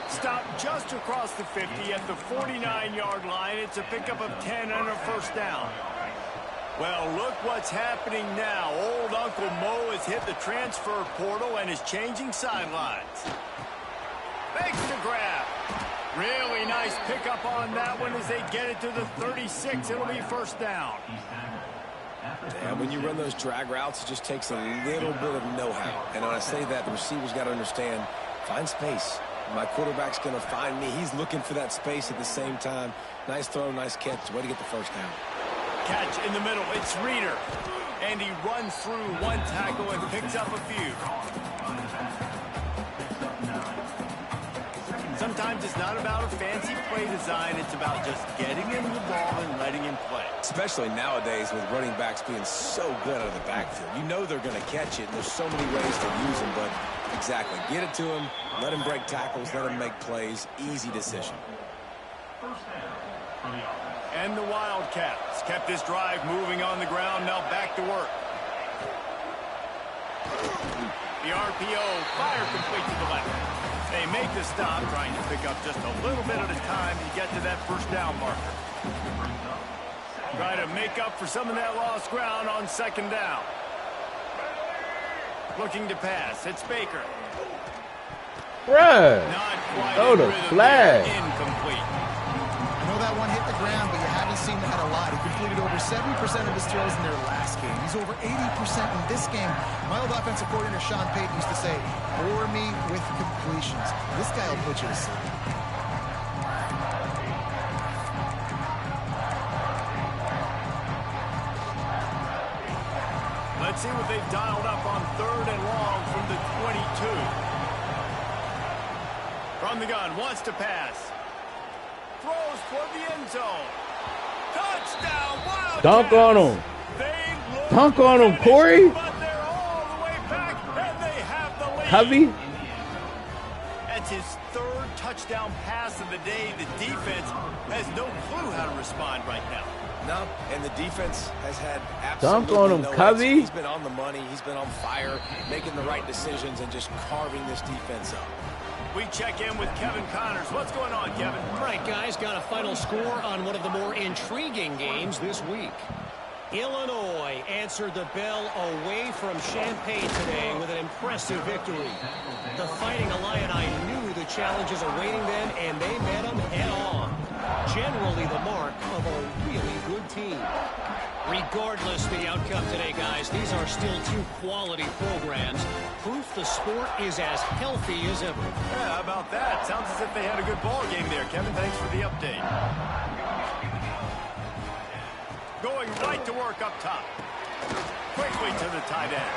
[SPEAKER 3] Stop just across the 50 at the 49-yard line. It's a pickup of 10 and a first down. Well, look what's happening now. Old Uncle Mo has hit the transfer portal and is changing sidelines. Makes the grab. Really nice pickup on that one as they get it to the 36. It'll be first down.
[SPEAKER 4] And when you run those drag routes, it just takes a little bit of know-how. And when I say that, the receiver's got to understand, find space. My quarterback's going to find me. He's looking for that space at the same time. Nice throw, nice catch. Way to get the first down.
[SPEAKER 3] Catch in the middle. It's Reeder. And he runs through one tackle and picks up a few. Sometimes it's not about a fancy play design. It's about just getting him the ball and letting him play.
[SPEAKER 4] Especially nowadays with running backs being so good out of the backfield. You know they're going to catch it, and there's so many ways to use them. But exactly, get it to him, let him break tackles, let him make plays. Easy decision.
[SPEAKER 3] And the Wildcats kept this drive moving on the ground. Now back to work. The RPO, fire complete to the left. They make the stop, trying to pick up just a little bit at a time to get to that first down marker. Try to make up for some of that lost ground on second down. Looking to pass. It's Baker.
[SPEAKER 1] Bruh.
[SPEAKER 3] Not quite
[SPEAKER 1] Oh, the flag.
[SPEAKER 3] Incomplete.
[SPEAKER 5] I know that one hit the ground, but you haven't seen that a lot. He completed over 70% of his throws in their last game. He's over 80% in this game. My old offensive coordinator, Sean Payton, used to say, bore me with completions. This guy will put you to sleep.
[SPEAKER 3] Let's see what they've dialed up on third and long from the 22. From the gun, wants to pass. Throws toward the end zone. Touchdown, Wildcats!
[SPEAKER 1] Dunk on him. Dunk on him, Corey.
[SPEAKER 3] But they're all the way back, and they have the lead.
[SPEAKER 1] Covey.
[SPEAKER 3] That's his third touchdown pass of the day. The defense has no clue how to respond right now.
[SPEAKER 4] No, and the defense has had
[SPEAKER 1] Dunk
[SPEAKER 4] absolutely
[SPEAKER 1] on him,
[SPEAKER 4] no
[SPEAKER 1] Covey.
[SPEAKER 4] answer. He's been on the money. He's been on fire, making the right decisions and just carving this defense up.
[SPEAKER 3] We check in with Kevin Connors. What's going on, Kevin?
[SPEAKER 7] All right, guys, got a final score on one of the more intriguing games this week. Illinois answered the bell away from Champaign today with an impressive victory. The Fighting Illini knew the challenges awaiting them, and they met them head-on. Generally the mark of a really good team. Regardless the outcome today, guys, these are still two quality programs. Proof the sport is as healthy as ever.
[SPEAKER 3] Yeah, how about that? Sounds as if they had a good ball game there, Kevin. Thanks for the update. Going right to work up top. Quickly to the tight end.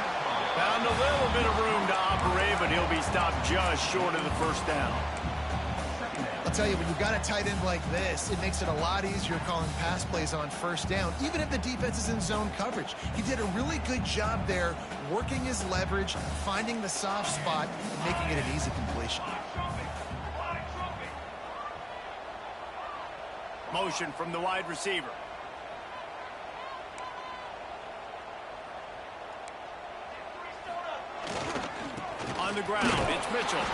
[SPEAKER 3] Found a little bit of room to operate, but he'll be stopped just short of the first down.
[SPEAKER 5] I'll tell you, when you've got a tight end like this, it makes it a lot easier calling pass plays on first down, even if the defense is in zone coverage. He did a really good job there, working his leverage, finding the soft spot, and making it an easy completion.
[SPEAKER 3] Motion from the wide receiver. On the ground, it's Mitchell.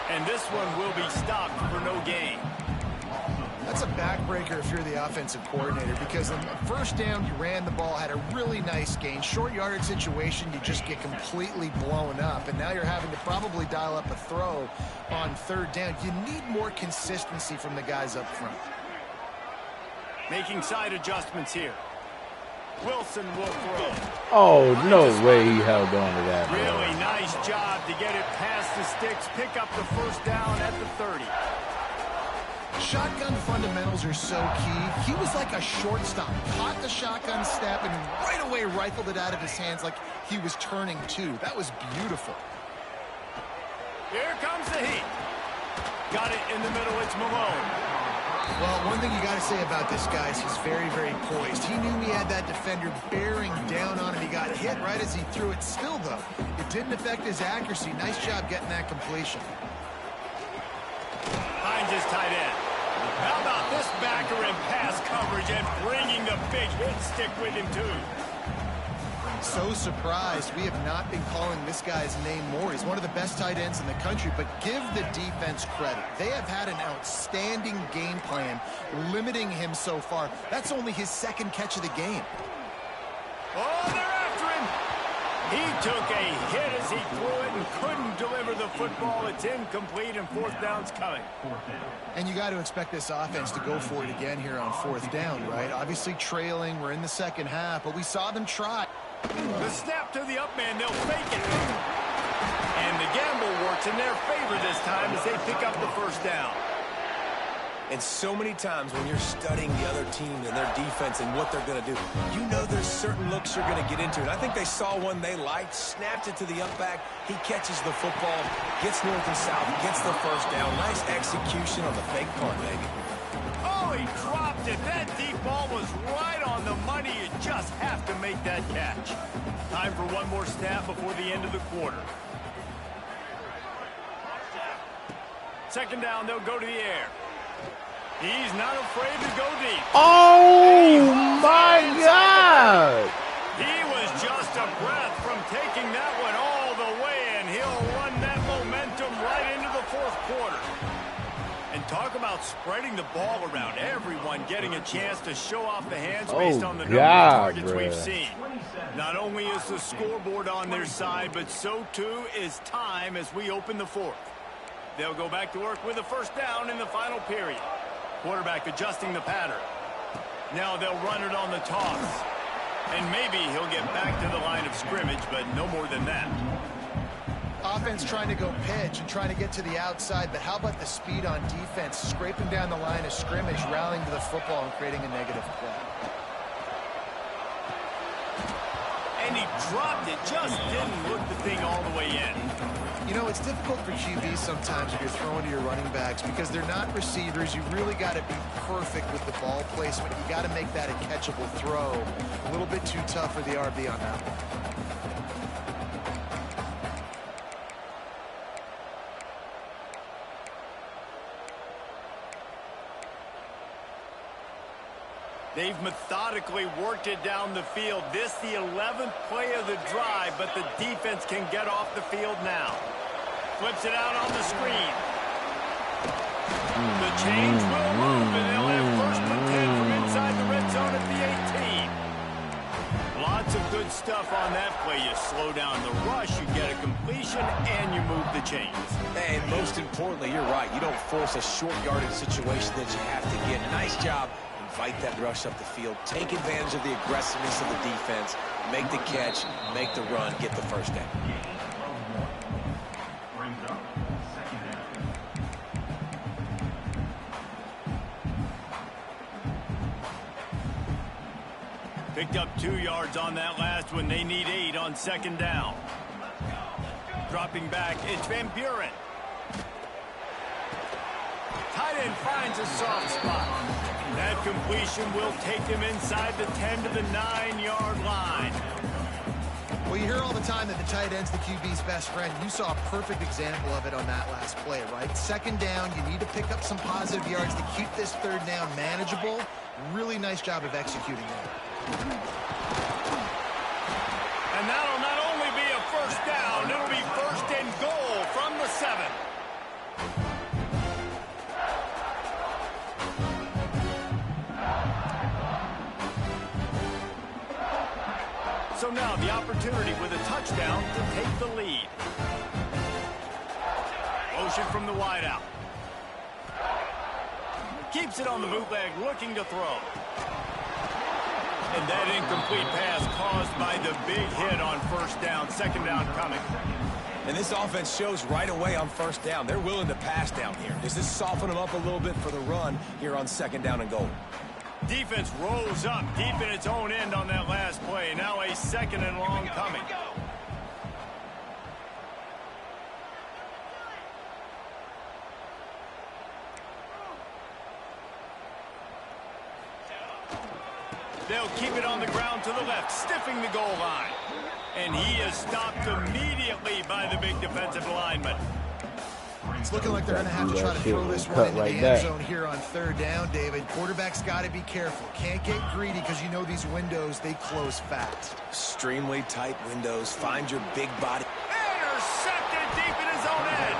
[SPEAKER 3] And this one will be stopped for no gain.
[SPEAKER 5] That's a backbreaker if you're the offensive coordinator, because on the first down, you ran the ball, had a really nice gain. Short yardage situation, you just get completely blown up. And now you're having to probably dial up a throw on third down. You need more consistency from the guys up front.
[SPEAKER 3] Making side adjustments here. Wilson will throw.
[SPEAKER 1] Oh, no way he held on to that.
[SPEAKER 3] Really nice job to get it past the sticks, pick up the first down at the 30.
[SPEAKER 5] Shotgun fundamentals are so key. He was like a shortstop. Caught the shotgun snap and right away rifled it out of his hands like he was turning two. That was beautiful.
[SPEAKER 3] Here comes the heat. Got it in the middle. It's Malone.
[SPEAKER 5] Well, one thing you got to say about this guy is he's very, very poised. He knew he had that defender bearing down on him. He got hit right as he threw it. Still, though, it didn't affect his accuracy. Nice job getting that completion.
[SPEAKER 3] Finds his tight end. How about this backer in pass coverage and bringing the big hit stick with him, too?
[SPEAKER 5] So surprised we have not been calling this guy's name more. He's one of the best tight ends in the country, but give the defense credit. They have had an outstanding game plan limiting him so far. That's only his second catch of the game.
[SPEAKER 3] Oh, they're after him. He took a hit as he threw it and couldn't deliver the football. It's incomplete and fourth down's coming.
[SPEAKER 5] And you got to expect this offense to go for it again here on fourth down, right? Obviously trailing. We're in the second half, but we saw them try.
[SPEAKER 3] The snap to the up man, they'll fake it. And the gamble works in their favor this time as they pick up the first down.
[SPEAKER 4] And so many times when you're studying the other team and their defense and what they're going to do, you know there's certain looks you're going to get into. And I think they saw one they liked, snapped it to the up back. He catches the football, gets north and south, gets the first down. Nice execution on the fake punt, maybe.
[SPEAKER 3] Oh, he dropped it. That deep ball was right on the money. You just have to make that catch. Time for one more snap before the end of the quarter. Second down, they'll go to the air. He's not afraid to go deep.
[SPEAKER 1] Oh, my God.
[SPEAKER 3] He was just a breath from taking that one all the way, and he'll run that momentum right into the fourth Talk about spreading the ball around. Everyone getting a chance to show off the hands based on the number of targets we've seen. Not only is the scoreboard on their side, but so too is time as we open the fourth. They'll go back to work with a first down in the final period. Quarterback adjusting the pattern. Now they'll run it on the toss. And maybe he'll get back to the line of scrimmage, but no more than that.
[SPEAKER 5] Offense trying to go pitch and trying to get to the outside, but how about the speed on defense? Scraping down the line of scrimmage, rallying to the football and creating a negative play.
[SPEAKER 3] And he dropped it, just didn't look the thing all the way in.
[SPEAKER 5] You know, it's difficult for QBs sometimes if you're throwing to your running backs because they're not receivers. You really got to be perfect with the ball placement. You got to make that a catchable throw. A little bit too tough for the RB on that one.
[SPEAKER 3] They've methodically worked it down the field. This the 11th play of the drive, but the defense can get off the field now. Flips it out on the screen. The change will move, and they'll have first and 10 from inside the red zone at the 18. Lots of good stuff on that play. You slow down the rush, you get a completion, and you move the chains.
[SPEAKER 4] And most importantly, you're right. You don't force a short yardage situation that you have to get. Nice job. Fight that rush up the field. Take advantage of the aggressiveness of the defense. Make the catch, make the run, get the first down.
[SPEAKER 3] Picked up 2 yards on that last one. They need 8 on second down. Dropping back, it's Van Buren. Tight end finds a soft spot. That completion will take him inside the 10 to the 9-yard line.
[SPEAKER 5] Well, you hear all the time that the tight end's the QB's best friend. You saw a perfect example of it on that last play, right? Second down, you need to pick up some positive yards to keep this third down manageable. Really nice job of executing that.
[SPEAKER 3] And that'll not only be a first down, it'll be first and goal from the 7. So now the opportunity with a touchdown to take the lead. Motion from the wideout. Keeps it on the bootleg, looking to throw. And that incomplete pass caused by the big hit on first down. Second down coming.
[SPEAKER 4] And this offense shows right away on first down. They're willing to pass down here. Does this soften them up a little bit for the run here on second down and goal?
[SPEAKER 3] Defense rolls up deep in its own end on that last play. Now a second and long coming. They'll keep it on the ground to the left, stiffing the goal line. And he is stopped immediately by the big defensive lineman.
[SPEAKER 5] It's looking like they're going to have to try to throw this one into the end zone here on third down, David. Quarterback's got to be careful. Can't get greedy because you know these windows, they close fast.
[SPEAKER 4] Extremely tight windows. Find your big body.
[SPEAKER 3] Intercepted deep in his own end.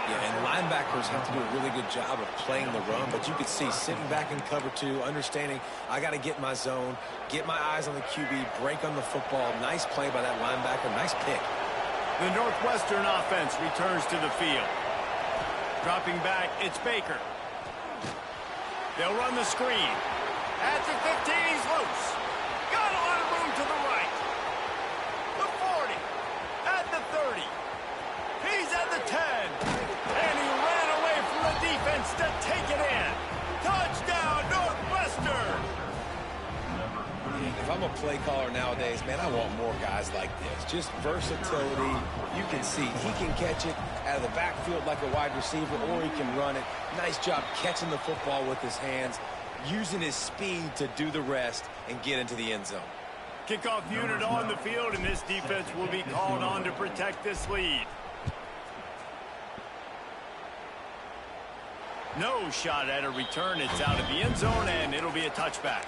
[SPEAKER 4] Yeah, and linebackers have to do a really good job of playing the run, but you could see sitting back in cover 2, understanding I got to get my zone, get my eyes on the QB, break on the football. Nice play by that linebacker. Nice pick.
[SPEAKER 3] The Northwestern offense returns to the field. Dropping back, it's Baker. They'll run the screen. At the 15, he's loose. Got a lot of room to the right. The 40. At the 30. He's at the 10. And he ran away from the defense to take it in. Touchdown, Northwestern.
[SPEAKER 4] If I'm a play caller nowadays, man, I want more guys like this. Just versatility. You can see he can catch it out of the backfield like a wide receiver, or he can run it. Nice job catching the football with his hands, using his speed to do the rest and get into the end zone.
[SPEAKER 3] Kickoff unit on the field, and this defense will be called on to protect this lead. No shot at a return. It's out of the end zone, and it'll be a touchback.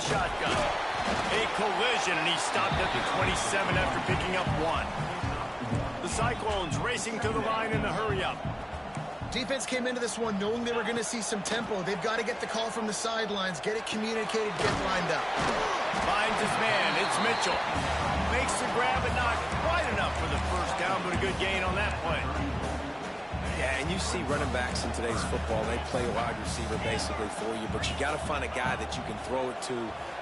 [SPEAKER 3] shotgun. A collision, and he stopped at the 27 after picking up 1. The Cyclones racing to the line in a hurry-up.
[SPEAKER 5] Defense came into this one knowing they were going to see some tempo. They've got to get the call from the sidelines, get it communicated, get lined up.
[SPEAKER 3] Finds his man. It's Mitchell. Makes the grab, but not quite enough for the first down, but a good gain on that play.
[SPEAKER 4] Yeah, and you see running backs in today's football, they play a wide receiver basically for you, but you got to find a guy that you can throw it to,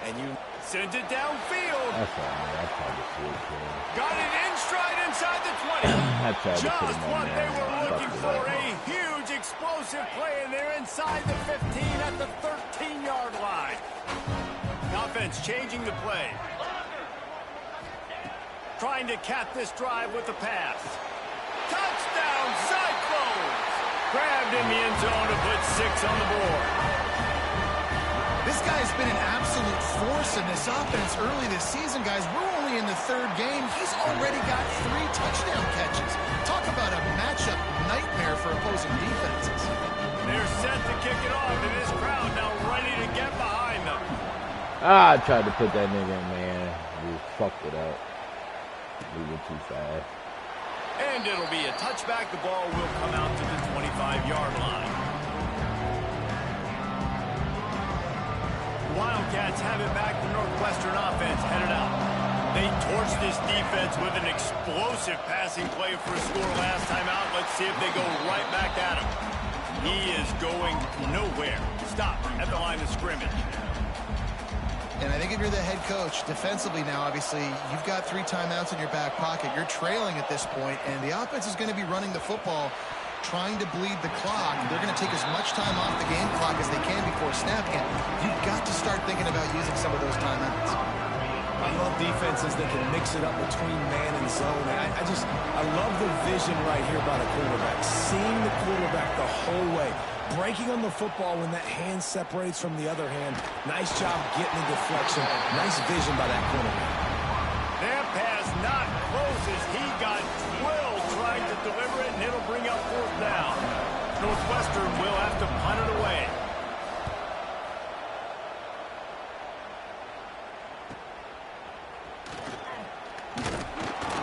[SPEAKER 4] and you
[SPEAKER 3] send it downfield.
[SPEAKER 1] That's all, man. I tried to see it.
[SPEAKER 3] Got it in stride inside the 20. Just what they were looking for. A huge explosive play, and they're inside the 15 at the 13-yard line. Offense changing the play. Trying to cap this drive with the pass. Touchdown, Cyclones! Grabbed in the end zone to put 6 on the board.
[SPEAKER 5] This guy's been an absolute force in this offense early this season, guys. We're only in the 3rd game. He's already got 3 touchdown catches. Talk about a matchup nightmare for opposing defenses.
[SPEAKER 3] They're set to kick it off, and this crowd now ready to get behind them.
[SPEAKER 1] I tried to put that nigga in, man. We fucked it up. We were too fast.
[SPEAKER 3] And it'll be a touchback. The ball will come out to the 25-yard line. Wildcats have it back. The Northwestern offense headed out. They torched this defense with an explosive passing play for a score last time out. Let's see if they go right back at him. He is going nowhere. Stop at the line of scrimmage.
[SPEAKER 5] And I think if you're the head coach, defensively now, obviously, you've got 3 timeouts in your back pocket. You're trailing at this point, and the offense is going to be running the football, trying to bleed the clock. They're going to take as much time off the game clock as they can before snapping it. You've got to start thinking about using some of those timeouts.
[SPEAKER 4] I love defenses that can mix it up between man and zone. And I love the vision right here by the quarterback. Seeing the quarterback the whole way. Breaking on the football when that hand separates from the other hand. Nice job getting the deflection. Nice vision by that quarterback.
[SPEAKER 3] That pass not close as he got drilled trying to deliver it, and it'll bring up 4th down. Northwestern will have to punt it away.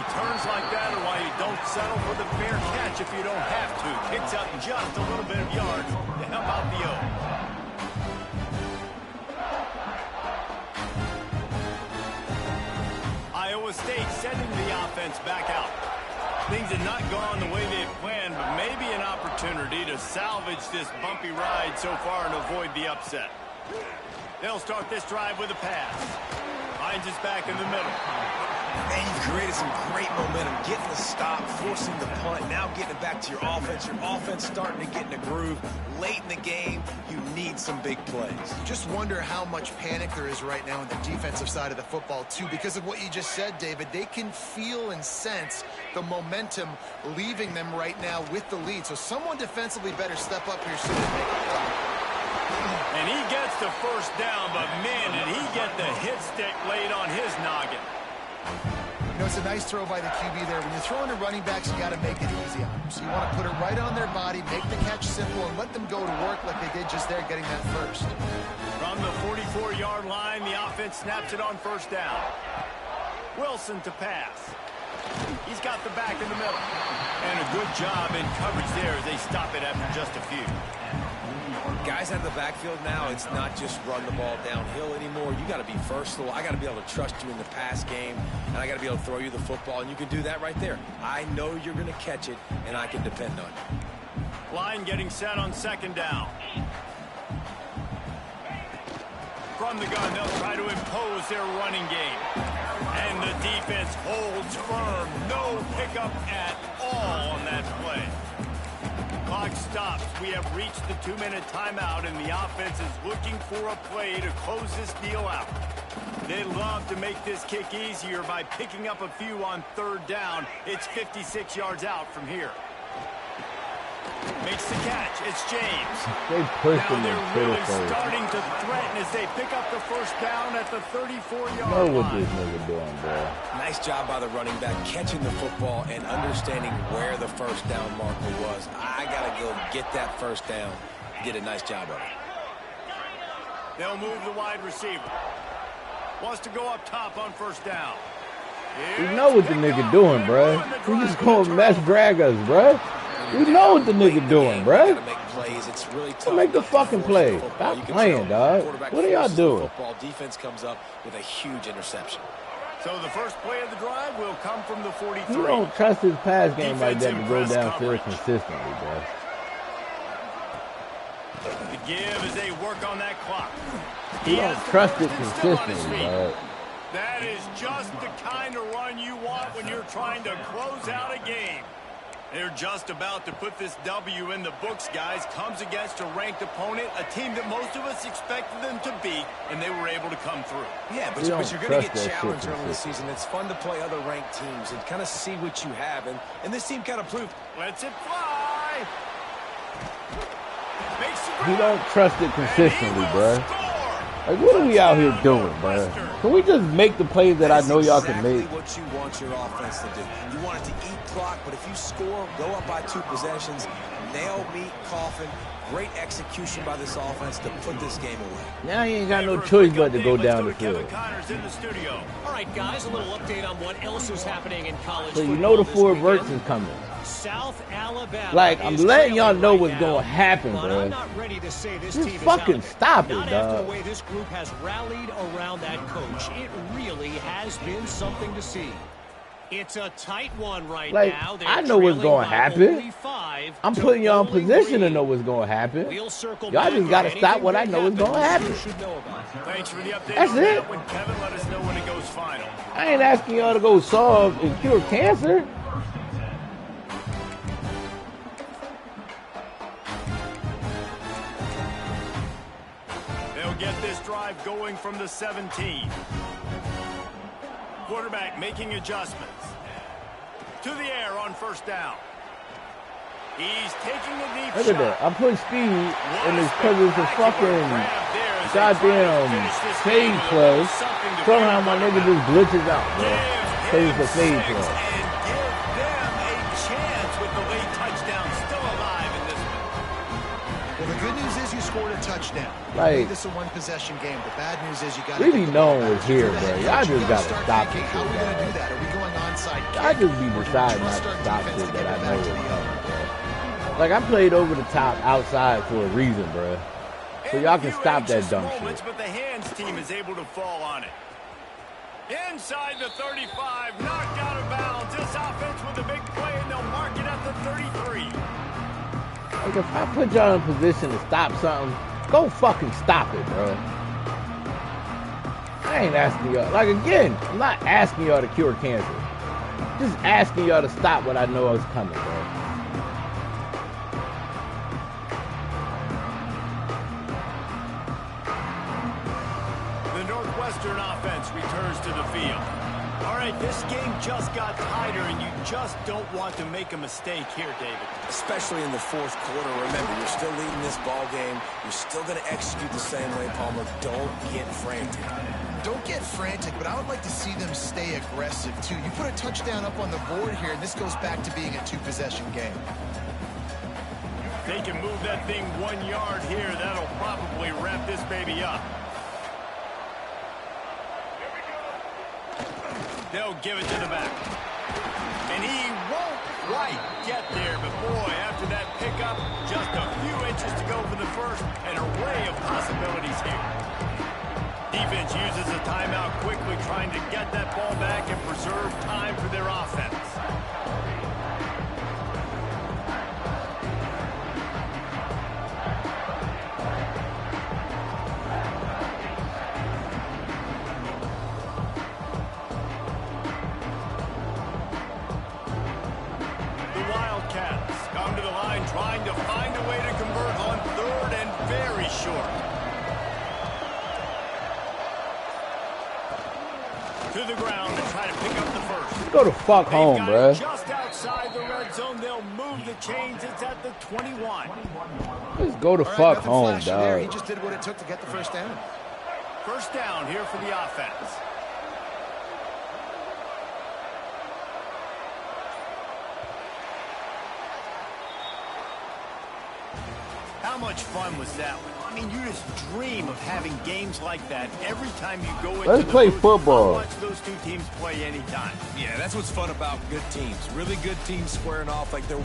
[SPEAKER 3] Returns like that are why you don't settle for the fair catch if you don't have to. Picks up just a little bit of yards to help out the O. Iowa State sending the offense back out. Things have not gone the way they had planned, but maybe an opportunity to salvage this bumpy ride so far and avoid the upset. They'll start this drive with a pass. Finds us back in the middle.
[SPEAKER 4] And you've created some great momentum, getting the stop, forcing the punt, now getting it back to your offense. Your offense starting to get in a groove. Late in the game, you need some big plays.
[SPEAKER 5] You just wonder how much panic there is right now on the defensive side of the football, too, because of what you just said, David. They can feel and sense the momentum leaving them right now with the lead. So someone defensively better step up here soon and make a play.
[SPEAKER 3] And he gets the first down, but man, did he get the hit stick laid on his noggin.
[SPEAKER 5] You know, it's a nice throw by the QB there. When you're throwing to running backs, you got to make it easy on them. So you want to put it right on their body, make the catch simple, and let them go to work like they did just there, getting that first.
[SPEAKER 3] From the 44-yard line, the offense snaps it on 1st down. Wilson to pass. He's got the back in the middle. And a good job in coverage there as they stop it after just a few.
[SPEAKER 4] Guys out of the backfield now, it's not just run the ball downhill anymore. You got to be versatile. I got to be able to trust you in the pass game, and I got to be able to throw you the football, and you can do that right there. I know you're going to catch it, and I can depend on you.
[SPEAKER 3] Line getting set on 2nd down. From the gun, they'll try to impose their running game. And the defense holds firm. No pickup at all on that play. Clock stops. We have reached the 2-minute timeout, and the offense is looking for a play to close this deal out. They'd love to make this kick easier by picking up a few on 3rd down. It's 56 yards out from here. Makes the catch. It's James.
[SPEAKER 1] They pushed
[SPEAKER 3] now
[SPEAKER 1] him
[SPEAKER 3] they're really
[SPEAKER 1] first.
[SPEAKER 3] starting to threaten as they pick up the 1st down at the 34-yard
[SPEAKER 1] Know what
[SPEAKER 3] line.
[SPEAKER 1] this nigga doing, bro.
[SPEAKER 4] Nice job by the running back, catching the football and understanding where the 1st down marker was. I got to go get that 1st down. Did a nice job of it.
[SPEAKER 3] They'll move the wide receiver. Wants to go up top on first down.
[SPEAKER 1] We know what the nigga doing, bruh. We just gonna mess drag us, bruh. We know what the nigga doing, bruh. Make the fucking play. Stop playing, dog. What are y'all doing?
[SPEAKER 4] Defense comes up with a huge interception.
[SPEAKER 3] So the first play of the drive will come from the 43.
[SPEAKER 1] You don't trust his pass game like that to go downfield consistently, bro.
[SPEAKER 3] The give as they work on that clock.
[SPEAKER 1] You don't trust it consistently, bro.
[SPEAKER 3] That is just the kind of run you want when you're trying to close out a game. They're just about to put this W in the books, guys. Comes against a ranked opponent, a team that most of us expected them to beat, and they were able to come through.
[SPEAKER 4] Yeah, but you're going to get challenged early in the season. It's fun to play other ranked teams and kind of see what you have. And this team kind of proved.
[SPEAKER 3] Lets it fly.
[SPEAKER 1] You don't trust it consistently, bro. Like, what are we out here doing, bro? Can we just make the plays that I know y'all can make?
[SPEAKER 4] What you want your offense to do. You want it to eat clock, but if you score, go up by 2 possessions, nail, meet, coffin. Great execution by this offense to put this game away.
[SPEAKER 1] Now you ain't got no choice but to go down the field.
[SPEAKER 7] All right, guys, a little update on what else is happening in college
[SPEAKER 1] so
[SPEAKER 7] football.
[SPEAKER 1] You know the 4 verts is coming.
[SPEAKER 7] South Alabama.
[SPEAKER 1] Like, I'm letting y'all know what's going to happen, bro.
[SPEAKER 7] I'm not ready to say this
[SPEAKER 1] just
[SPEAKER 7] team
[SPEAKER 1] fucking stop it,
[SPEAKER 7] not
[SPEAKER 1] dog.
[SPEAKER 7] after the way this group has rallied around that coach. It really has been something to see. It's a tight one right now.
[SPEAKER 1] I know what's going to happen. I'm putting y'all in position to know what's going to happen. Y'all just got to stop what I know is going to happen.
[SPEAKER 3] Thanks for the update.
[SPEAKER 1] That's it.
[SPEAKER 3] When Kevin let us know when it goes final.
[SPEAKER 1] I ain't asking y'all to go solve and cure cancer.
[SPEAKER 3] They'll get this drive going from the 17. Quarterback making adjustments. To the air on first down. He's taking a deep shot.
[SPEAKER 1] Look at that. I'm putting speed in this because it's a fucking goddamn fade play. Somehow my nigga just glitches out, bro. Because it's a fade play.
[SPEAKER 3] And give them a chance with the late touchdown still alive in this one.
[SPEAKER 5] Well, the good news is you scored a touchdown.
[SPEAKER 1] Like,
[SPEAKER 5] this is a one-possession game. The bad news is you got to
[SPEAKER 1] really known was here, bro. Y'all just got to stop it.
[SPEAKER 5] How are we going to do that? Are we going onside kick?
[SPEAKER 1] I just be deciding not to stop shit that I know is coming, bro. Like, I played over the top outside for a reason, bro. So y'all can stop that dumb shit.
[SPEAKER 3] But the hands team is able to fall on it. Inside the 35, knocked out of bounds. This offense with a big play, and they'll mark it at the 33.
[SPEAKER 1] Like, if I put y'all in position to stop something, go fucking stop it, bro. I ain't asking y'all. Like, again, I'm not asking y'all to cure cancer. Just asking y'all to stop what I know is coming, bro.
[SPEAKER 3] Northwestern offense returns to the field. All right, this game just got tighter, and you just don't want to make a mistake here, David.
[SPEAKER 4] Especially in the 4th quarter. Remember, you're still leading this ball game. You're still going to execute the same way, Palmer. Don't get frantic.
[SPEAKER 5] Don't get frantic, but I would like to see them stay aggressive, too. You put a touchdown up on the board here, and this goes back to being a 2-possession game.
[SPEAKER 3] They can move that thing 1 yard here. That'll probably wrap this baby up. They'll give it to the back. And he won't quite get there. But, boy, after that pickup, just a few inches to go for the first. An array of possibilities here. Defense uses a timeout quickly, trying to get that ball back and preserve time for their offense. Trying to find a way to convert on 3rd and very short. To the ground to try to pick up the first.
[SPEAKER 1] Go to fuck home, bro.
[SPEAKER 3] Just outside the red zone, they'll move the chains. It's at the 21.
[SPEAKER 1] Just go to fuck home, dog.
[SPEAKER 5] He just did what it took to get the first down.
[SPEAKER 3] First down here for the offense. How How much fun was that one? I mean, you just dream of having games like that every time you go into
[SPEAKER 1] Let's play
[SPEAKER 3] booth.
[SPEAKER 1] football.
[SPEAKER 3] I'll watch those two teams play anytime.
[SPEAKER 4] Yeah, that's what's fun about good teams. Really good teams squaring off like they're